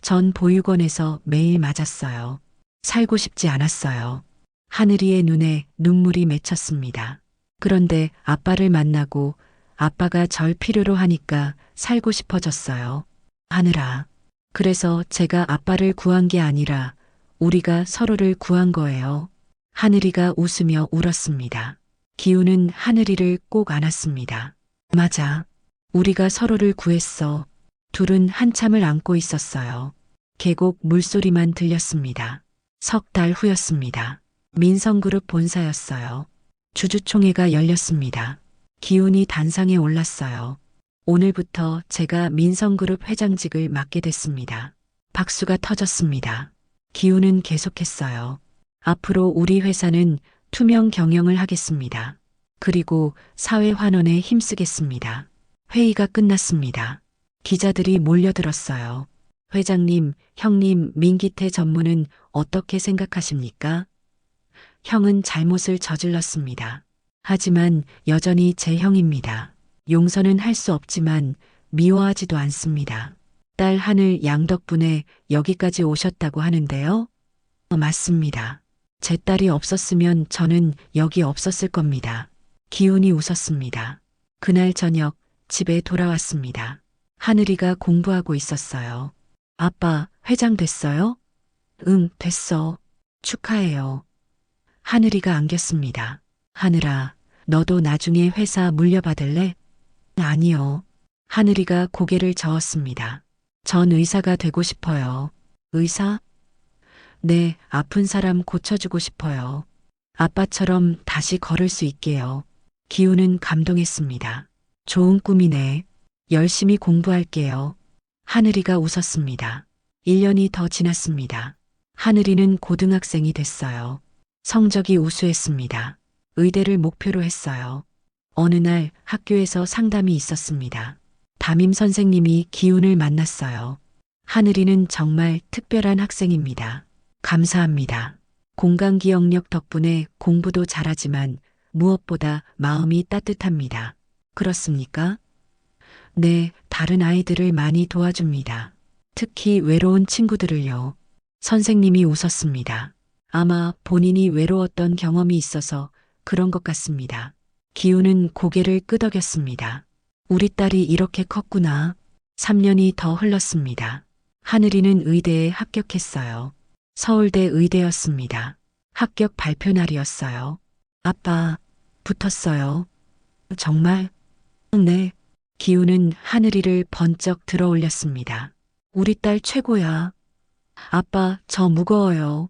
전 보육원에서 매일 맞았어요. 살고 싶지 않았어요. 하늘이의 눈에 눈물이 맺혔습니다. 그런데 아빠를 만나고 아빠가 절 필요로 하니까 살고 싶어졌어요. 하늘아. 그래서 제가 아빠를 구한 게 아니라 우리가 서로를 구한 거예요. 하늘이가 웃으며 울었습니다. 기훈은 하늘이를 꼭 안았습니다. 맞아. 우리가 서로를 구했어. 둘은 한참을 안고 있었어요. 계곡 물소리만 들렸습니다. 석 달 후였습니다. 민성그룹 본사였어요. 주주총회가 열렸습니다. 기훈이 단상에 올랐어요. 오늘부터 제가 민성그룹 회장직을 맡게 됐습니다. 박수가 터졌습니다. 기훈은 계속했어요. 앞으로 우리 회사는 투명 경영을 하겠습니다. 그리고 사회 환원에 힘쓰겠습니다. 회의가 끝났습니다. 기자들이 몰려들었어요. 회장님, 형님, 민기태 전무는 어떻게 생각하십니까? 형은 잘못을 저질렀습니다. 하지만 여전히 제 형입니다. 용서는 할 수 없지만 미워하지도 않습니다. 딸 하늘 양 덕분에 여기까지 오셨다고 하는데요. 맞습니다. 제 딸이 없었으면 저는 여기 없었을 겁니다. 기훈이 웃었습니다. 그날 저녁 집에 돌아왔습니다. 하늘이가 공부하고 있었어요. 아빠, 회장 됐어요? 응, 됐어. 축하해요. 하늘이가 안겼습니다. 하늘아, 너도 나중에 회사 물려받을래? 아니요. 하늘이가 고개를 저었습니다. 전 의사가 되고 싶어요. 의사? 네, 아픈 사람 고쳐주고 싶어요. 아빠처럼 다시 걸을 수 있게요. 기훈은 감동했습니다. 좋은 꿈이네. 열심히 공부할게요. 하늘이가 웃었습니다. 1년이 더 지났습니다. 하늘이는 고등학생이 됐어요. 성적이 우수했습니다. 의대를 목표로 했어요. 어느 날 학교에서 상담이 있었습니다. 담임 선생님이 기훈을 만났어요. 하늘이는 정말 특별한 학생입니다. 감사합니다. 공간 기억력 덕분에 공부도 잘하지만 무엇보다 마음이 따뜻합니다. 그렇습니까? 네, 다른 아이들을 많이 도와줍니다. 특히 외로운 친구들을요. 선생님이 웃었습니다. 아마 본인이 외로웠던 경험이 있어서 그런 것 같습니다. 기훈은 고개를 끄덕였습니다. 우리 딸이 이렇게 컸구나. 3년이 더 흘렀습니다. 하늘이는 의대에 합격했어요. 서울대 의대였습니다. 합격 발표 날이었어요. 아빠, 붙었어요. 정말? 네. 기훈은 하늘이를 번쩍 들어 올렸습니다. 우리 딸 최고야. 아빠, 저 무거워요.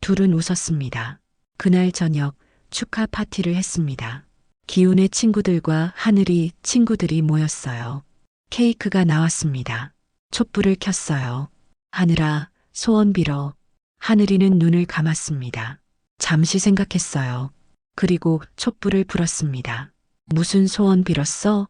둘은 웃었습니다. 그날 저녁 축하 파티를 했습니다. 기훈의 친구들과 하늘이 친구들이 모였어요. 케이크가 나왔습니다. 촛불을 켰어요. 하늘아, 소원 빌어. 하늘이는 눈을 감았습니다. 잠시 생각했어요. 그리고 촛불을 불었습니다. 무슨 소원 빌었어?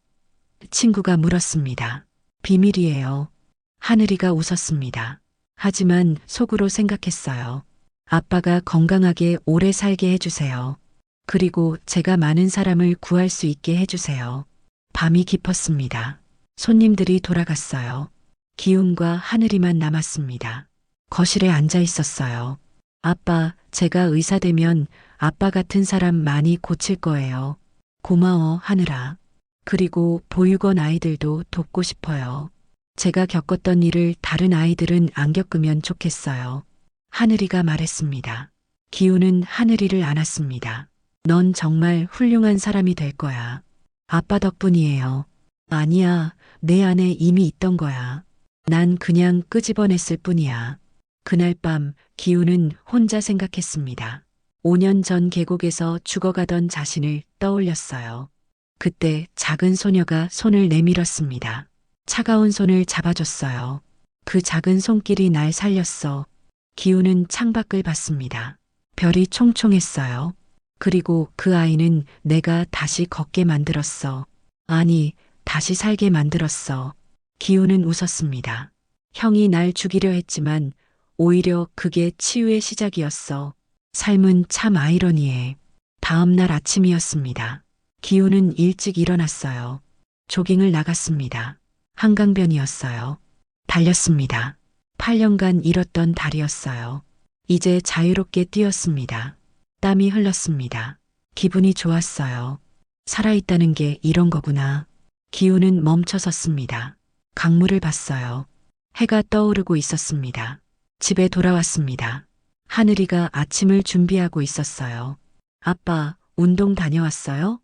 친구가 물었습니다. 비밀이에요. 하늘이가 웃었습니다. 하지만 속으로 생각했어요. 아빠가 건강하게 오래 살게 해주세요. 그리고 제가 많은 사람을 구할 수 있게 해주세요. 밤이 깊었습니다. 손님들이 돌아갔어요. 기훈과 하늘이만 남았습니다. 거실에 앉아 있었어요. 아빠, 제가 의사 되면 아빠 같은 사람 많이 고칠 거예요. 고마워, 하늘아. 그리고 보육원 아이들도 돕고 싶어요. 제가 겪었던 일을 다른 아이들은 안 겪으면 좋겠어요. 하늘이가 말했습니다. 기훈은 하늘이를 안았습니다. 넌 정말 훌륭한 사람이 될 거야. 아빠 덕분이에요. 아니야, 내 안에 이미 있던 거야. 난 그냥 끄집어냈을 뿐이야. 그날 밤 기훈은 혼자 생각했습니다. 5년 전 계곡에서 죽어가던 자신을 떠올렸어요. 그때 작은 소녀가 손을 내밀었습니다. 차가운 손을 잡아줬어요. 그 작은 손길이 날 살렸어. 기훈은 창밖을 봤습니다. 별이 총총했어요. 그리고 그 아이는 내가 다시 걷게 만들었어. 아니, 다시 살게 만들었어. 기훈은 웃었습니다. 형이 날 죽이려 했지만 오히려 그게 치유의 시작이었어. 삶은 참 아이러니해. 다음 날 아침이었습니다. 기훈은 일찍 일어났어요. 조깅을 나갔습니다. 한강변이었어요. 달렸습니다. 8년간 잃었던 달이었어요. 이제 자유롭게 뛰었습니다. 땀이 흘렀습니다. 기분이 좋았어요. 살아있다는 게 이런 거구나. 기훈은 멈춰섰습니다. 강물을 봤어요. 해가 떠오르고 있었습니다. 집에 돌아왔습니다. 하늘이가 아침을 준비하고 있었어요. 아빠, 운동 다녀왔어요?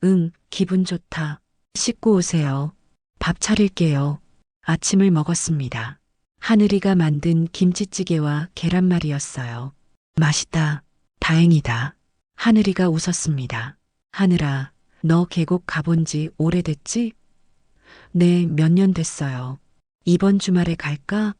응, 기분 좋다. 씻고 오세요. 밥 차릴게요. 아침을 먹었습니다. 하늘이가 만든 김치찌개와 계란말이였어요. 맛있다. 다행이다. 하늘이가 웃었습니다. 하늘아, 너 계곡 가본 지 오래됐지? 네, 몇 년 됐어요. 이번 주말에 갈까?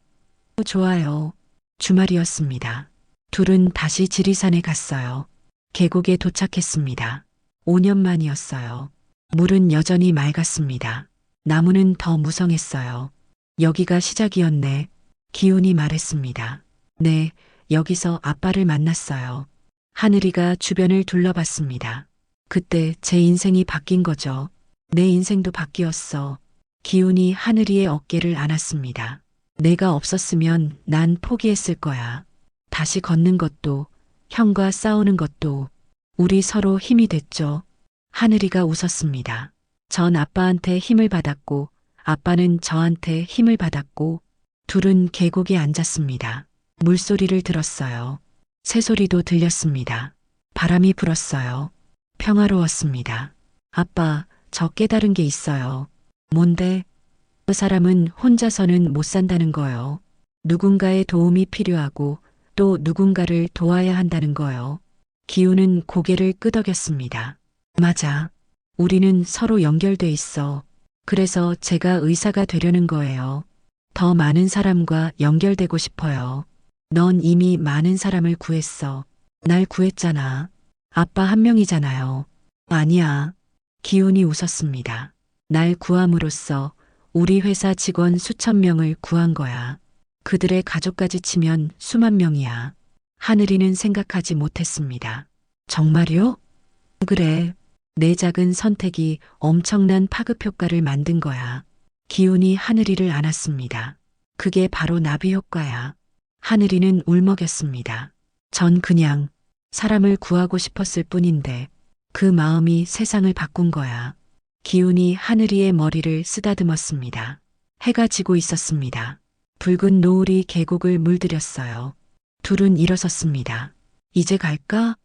좋아요. 주말이었습니다. 둘은 다시 지리산에 갔어요. 계곡에 도착했습니다. 5년 만이었어요. 물은 여전히 맑았습니다. 나무는 더 무성했어요. 여기가 시작이었네. 기훈이 말했습니다. 네, 여기서 아빠를 만났어요. 하늘이가 주변을 둘러봤습니다. 그때 제 인생이 바뀐 거죠. 내 인생도 바뀌었어. 기훈이 하늘이의 어깨를 안았습니다. 내가 없었으면 난 포기했을 거야. 다시 걷는 것도, 형과 싸우는 것도, 우리 서로 힘이 됐죠. 하늘이가 웃었습니다. 전 아빠한테 힘을 받았고, 아빠는 저한테 힘을 받았고, 둘은 계곡에 앉았습니다. 물소리를 들었어요. 새소리도 들렸습니다. 바람이 불었어요. 평화로웠습니다. 아빠, 저 깨달은 게 있어요. 뭔데? 그 사람은 혼자서는 못 산다는 거요. 누군가의 도움이 필요하고 또 누군가를 도와야 한다는 거요. 기훈은 고개를 끄덕였습니다. 맞아. 우리는 서로 연결돼 있어. 그래서 제가 의사가 되려는 거예요. 더 많은 사람과 연결되고 싶어요. 넌 이미 많은 사람을 구했어. 날 구했잖아. 아빠 한 명이잖아요. 아니야. 기훈이 웃었습니다. 날 구함으로써 우리 회사 직원 수천 명을 구한 거야. 그들의 가족까지 치면 수만 명이야. 하늘이는 생각하지 못했습니다. 정말요? 그래. 내 작은 선택이 엄청난 파급 효과를 만든 거야. 기훈이 하늘이를 안았습니다. 그게 바로 나비 효과야. 하늘이는 울먹였습니다. 전 그냥 사람을 구하고 싶었을 뿐인데 그 마음이 세상을 바꾼 거야. 기훈이 하늘이의 머리를 쓰다듬었습니다. 해가 지고 있었습니다. 붉은 노을이 계곡을 물들였어요. 둘은 일어섰습니다. 이제 갈까?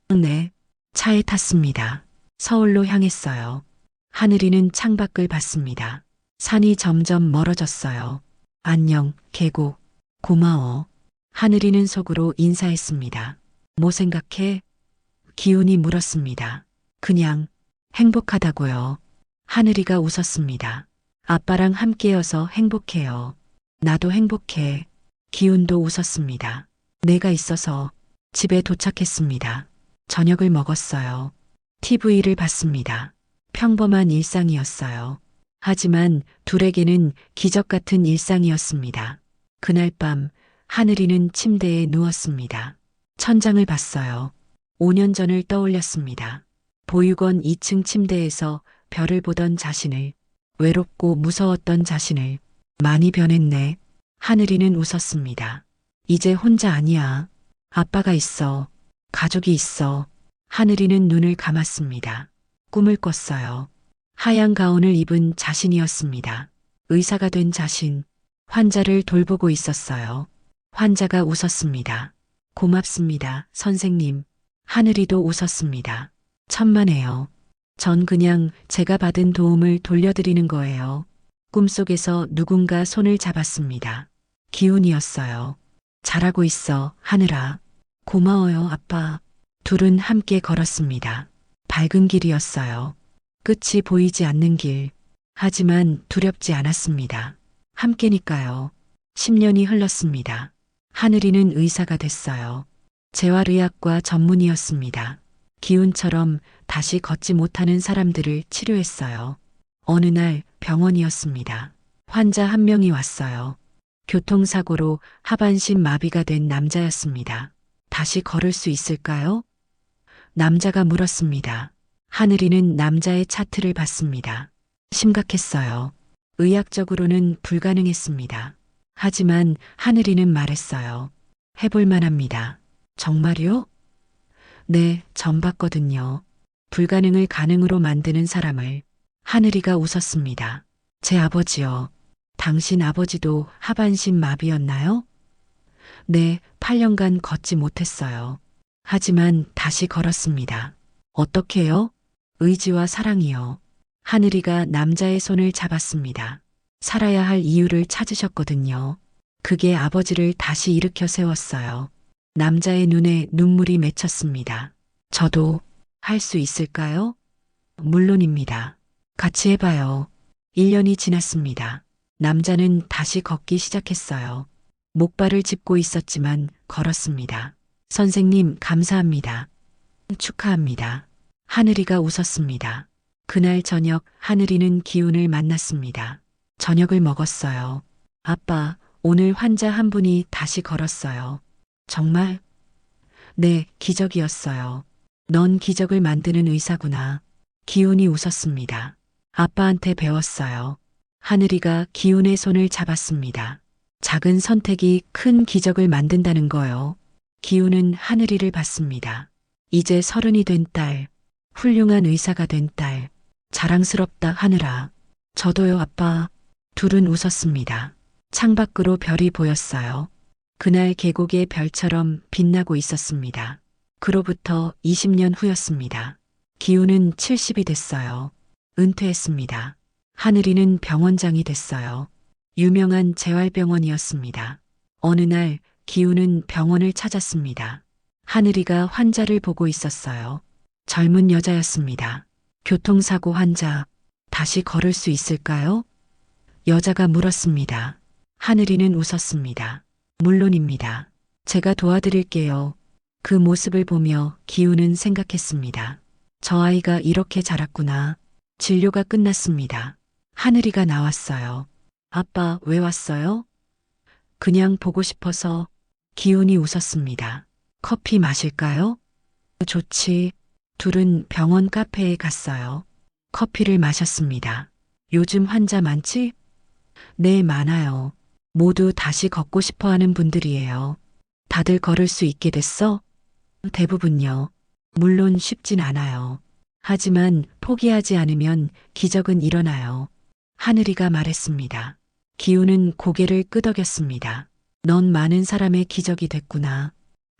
네. 차에 탔습니다. 서울로 향했어요. 하늘이는 창밖을 봤습니다. 산이 점점 멀어졌어요. 안녕, 계곡. 고마워. 하늘이는 속으로 인사했습니다. 뭐 생각해? 기훈이 물었습니다. 그냥 행복하다고요. 하늘이가 웃었습니다. 아빠랑 함께여서 행복해요. 나도 행복해. 기훈도 웃었습니다. 내가 있어서. 집에 도착했습니다. 저녁을 먹었어요. TV를 봤습니다. 평범한 일상이었어요. 하지만 둘에게는 기적 같은 일상이었습니다. 그날 밤 하늘이는 침대에 누웠습니다. 천장을 봤어요. 5년 전을 떠올렸습니다. 보육원 2층 침대에서 별을 보던 자신을, 외롭고 무서웠던 자신을. 많이 변했네. 하늘이는 웃었습니다. 이제 혼자 아니야. 아빠가 있어. 가족이 있어. 하늘이는 눈을 감았습니다. 꿈을 꿨어요. 하얀 가운을 입은 자신이었습니다. 의사가 된 자신. 환자를 돌보고 있었어요. 환자가 웃었습니다. 고맙습니다, 선생님. 하늘이도 웃었습니다. 천만에요. 전 그냥 제가 받은 도움을 돌려드리는 거예요. 꿈속에서 누군가 손을 잡았습니다. 기훈이었어요. 잘하고 있어, 하늘아. 고마워요, 아빠. 둘은 함께 걸었습니다. 밝은 길이었어요. 끝이 보이지 않는 길. 하지만 두렵지 않았습니다. 함께니까요. 10년이 흘렀습니다. 하늘이는 의사가 됐어요. 재활의학과 전문의였습니다. 기훈처럼 다시 걷지 못하는 사람들을 치료했어요. 어느 날 병원이었습니다. 환자 한 명이 왔어요. 교통사고로 하반신 마비가 된 남자였습니다. 다시 걸을 수 있을까요? 남자가 물었습니다. 하늘이는 남자의 차트를 봤습니다. 심각했어요. 의학적으로는 불가능했습니다. 하지만 하늘이는 말했어요. 해볼 만합니다. 정말요? 네, 전 봤거든요. 불가능을 가능으로 만드는 사람을. 하늘이가 웃었습니다. 제 아버지요. 당신 아버지도 하반신 마비였나요? 네, 8년간 걷지 못했어요. 하지만 다시 걸었습니다. 어떻게요? 의지와 사랑이요. 하늘이가 남자의 손을 잡았습니다. 살아야 할 이유를 찾으셨거든요. 그게 아버지를 다시 일으켜 세웠어요. 남자의 눈에 눈물이 맺혔습니다. 저도 할 수 있을까요? 물론입니다. 같이 해봐요. 1년이 지났습니다. 남자는 다시 걷기 시작했어요. 목발을 짚고 있었지만 걸었습니다. 선생님, 감사합니다. 축하합니다. 하늘이가 웃었습니다. 그날 저녁 하늘이는 기훈을 만났습니다. 저녁을 먹었어요. 아빠, 오늘 환자 한 분이 다시 걸었어요. 정말? 네, 기적이었어요. 넌 기적을 만드는 의사구나. 기훈이 웃었습니다. 아빠한테 배웠어요. 하늘이가 기훈의 손을 잡았습니다. 작은 선택이 큰 기적을 만든다는 거요. 기훈은 하늘이를 봤습니다. 이제 30이 된 딸, 훌륭한 의사가 된 딸. 자랑스럽다, 하늘아. 저도요, 아빠. 둘은 웃었습니다. 창밖으로 별이 보였어요. 그날 계곡의 별처럼 빛나고 있었습니다. 그로부터 20년 후였습니다. 기훈은 70이 됐어요. 은퇴했습니다. 하늘이는 병원장이 됐어요. 유명한 재활병원이었습니다. 어느 날 기훈은 병원을 찾았습니다. 하늘이가 환자를 보고 있었어요. 젊은 여자였습니다. 교통사고 환자, 다시 걸을 수 있을까요? 여자가 물었습니다. 하늘이는 웃었습니다. 물론입니다. 제가 도와드릴게요. 그 모습을 보며 기훈은 생각했습니다. 저 아이가 이렇게 자랐구나. 진료가 끝났습니다. 하늘이가 나왔어요. 아빠, 왜 왔어요? 그냥 보고 싶어서. 기훈이 웃었습니다. 커피 마실까요? 좋지. 둘은 병원 카페에 갔어요. 커피를 마셨습니다. 요즘 환자 많지? 네, 많아요. 모두 다시 걷고 싶어 하는 분들이에요. 다들 걸을 수 있게 됐어? 대부분요. 물론 쉽진 않아요. 하지만 포기하지 않으면 기적은 일어나요. 하늘이가 말했습니다. 기훈은 고개를 끄덕였습니다. 넌 많은 사람의 기적이 됐구나.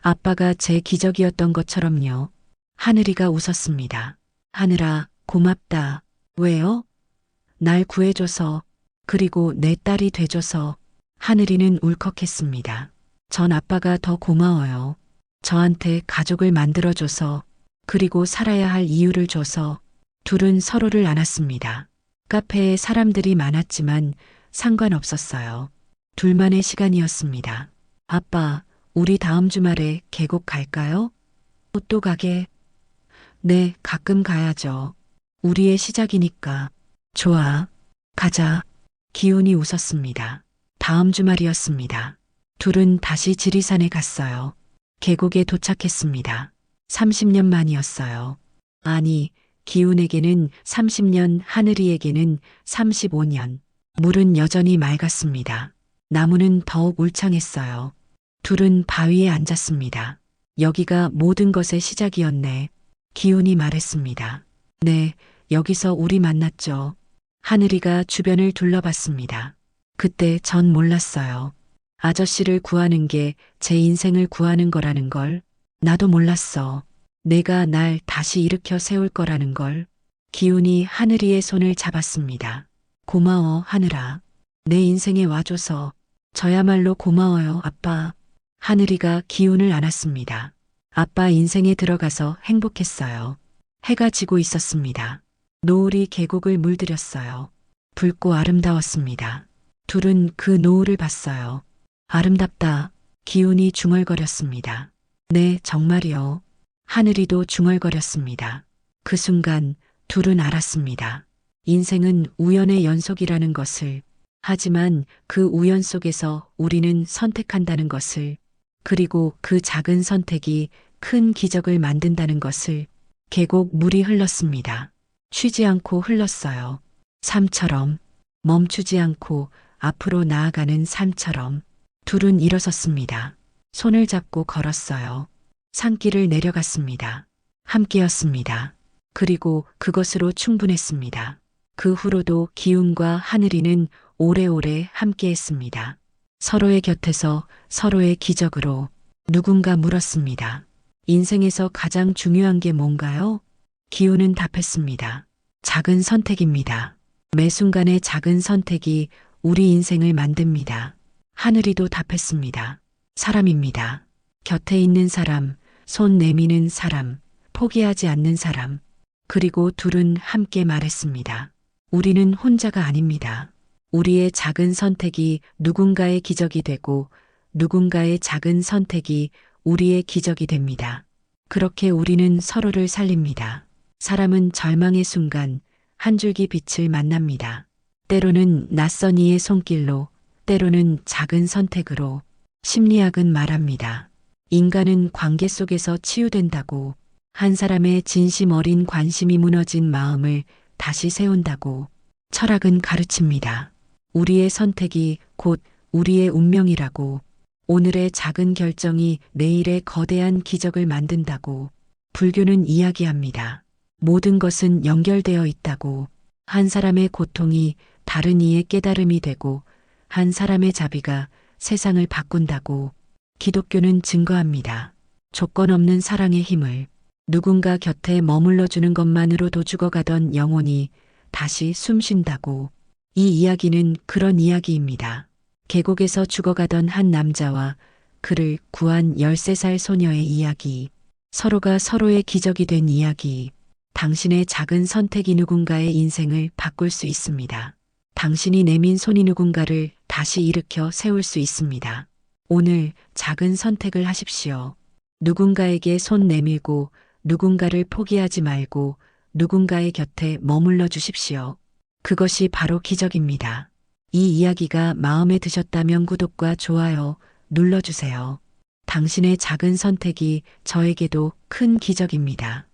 아빠가 제 기적이었던 것처럼요. 하늘이가 웃었습니다. 하늘아, 고맙다. 왜요? 날 구해줘서, 그리고 내 딸이 돼줘서. 하늘이는 울컥했습니다. 전 아빠가 더 고마워요. 저한테 가족을 만들어줘서, 그리고 살아야 할 이유를 줘서. 둘은 서로를 안았습니다. 카페에 사람들이 많았지만 상관없었어요. 둘만의 시간이었습니다. 아빠, 우리 다음 주말에 계곡 갈까요? 또 가게? 네, 가끔 가야죠. 우리의 시작이니까. 좋아. 가자. 기훈이 웃었습니다. 다음 주말이었습니다. 둘은 다시 지리산에 갔어요. 계곡에 도착했습니다. 30년 만이었어요. 아니, 기훈에게는 30년, 하늘이에게는 35년. 물은 여전히 맑았습니다. 나무는 더욱 울창했어요. 둘은 바위에 앉았습니다. 여기가 모든 것의 시작이었네. 기훈이 말했습니다. 네, 여기서 우리 만났죠. 하늘이가 주변을 둘러봤습니다. 그때 전 몰랐어요. 아저씨를 구하는 게 제 인생을 구하는 거라는 걸. 나도 몰랐어. 내가 날 다시 일으켜 세울 거라는 걸. 기훈이 하늘이의 손을 잡았습니다. 고마워, 하늘아. 내 인생에 와줘서. 저야말로 고마워요, 아빠. 하늘이가 기훈을 안았습니다. 아빠 인생에 들어가서 행복했어요. 해가 지고 있었습니다. 노을이 계곡을 물들였어요. 붉고 아름다웠습니다. 둘은 그 노을을 봤어요. 아름답다. 기훈이 중얼거렸습니다. 네, 정말이요. 하늘이도 중얼거렸습니다. 그 순간 둘은 알았습니다. 인생은 우연의 연속이라는 것을, 하지만 그 우연 속에서 우리는 선택한다는 것을, 그리고 그 작은 선택이 큰 기적을 만든다는 것을. 계곡 물이 흘렀습니다. 쉬지 않고 흘렀어요. 삶처럼. 멈추지 않고 앞으로 나아가는 삶처럼. 둘은 일어섰습니다. 손을 잡고 걸었어요. 산길을 내려갔습니다. 함께였습니다. 그리고 그것으로 충분했습니다. 그 후로도 기훈과 하늘이는 오래오래 함께했습니다. 서로의 곁에서 서로의 기적으로. 누군가 물었습니다. 인생에서 가장 중요한 게 뭔가요? 기훈은 답했습니다. 작은 선택입니다. 매 순간의 작은 선택이 우리 인생을 만듭니다. 하늘이도 답했습니다. 사람입니다. 곁에 있는 사람, 손 내미는 사람, 포기하지 않는 사람. 그리고 둘은 함께 말했습니다. 우리는 혼자가 아닙니다. 우리의 작은 선택이 누군가의 기적이 되고 누군가의 작은 선택이 우리의 기적이 됩니다. 그렇게 우리는 서로를 살립니다. 사람은 절망의 순간 한 줄기 빛을 만납니다. 때로는 낯선 이의 손길로, 때로는 작은 선택으로. 심리학은 말합니다. 인간은 관계 속에서 치유된다고. 한 사람의 진심 어린 관심이 무너진 마음을 다시 세운다고. 철학은 가르칩니다. 우리의 선택이 곧 우리의 운명이라고. 오늘의 작은 결정이 내일의 거대한 기적을 만든다고. 불교는 이야기합니다. 모든 것은 연결되어 있다고. 한 사람의 고통이 다른 이의 깨달음이 되고 한 사람의 자비가 세상을 바꾼다고. 기독교는 증거합니다. 조건 없는 사랑의 힘을. 누군가 곁에 머물러 주는 것만으로도 죽어가던 영혼이 다시 숨 쉰다고. 이 이야기는 그런 이야기입니다. 계곡에서 죽어가던 한 남자와 그를 구한 13살 소녀의 이야기. 서로가 서로의 기적이 된 이야기. 당신의 작은 선택이 누군가의 인생을 바꿀 수 있습니다. 당신이 내민 손이 누군가를 다시 일으켜 세울 수 있습니다. 오늘 작은 선택을 하십시오. 누군가에게 손 내밀고 누군가를 포기하지 말고 누군가의 곁에 머물러 주십시오. 그것이 바로 기적입니다. 이 이야기가 마음에 드셨다면 구독과 좋아요 눌러주세요. 당신의 작은 선택이 저에게도 큰 기적입니다.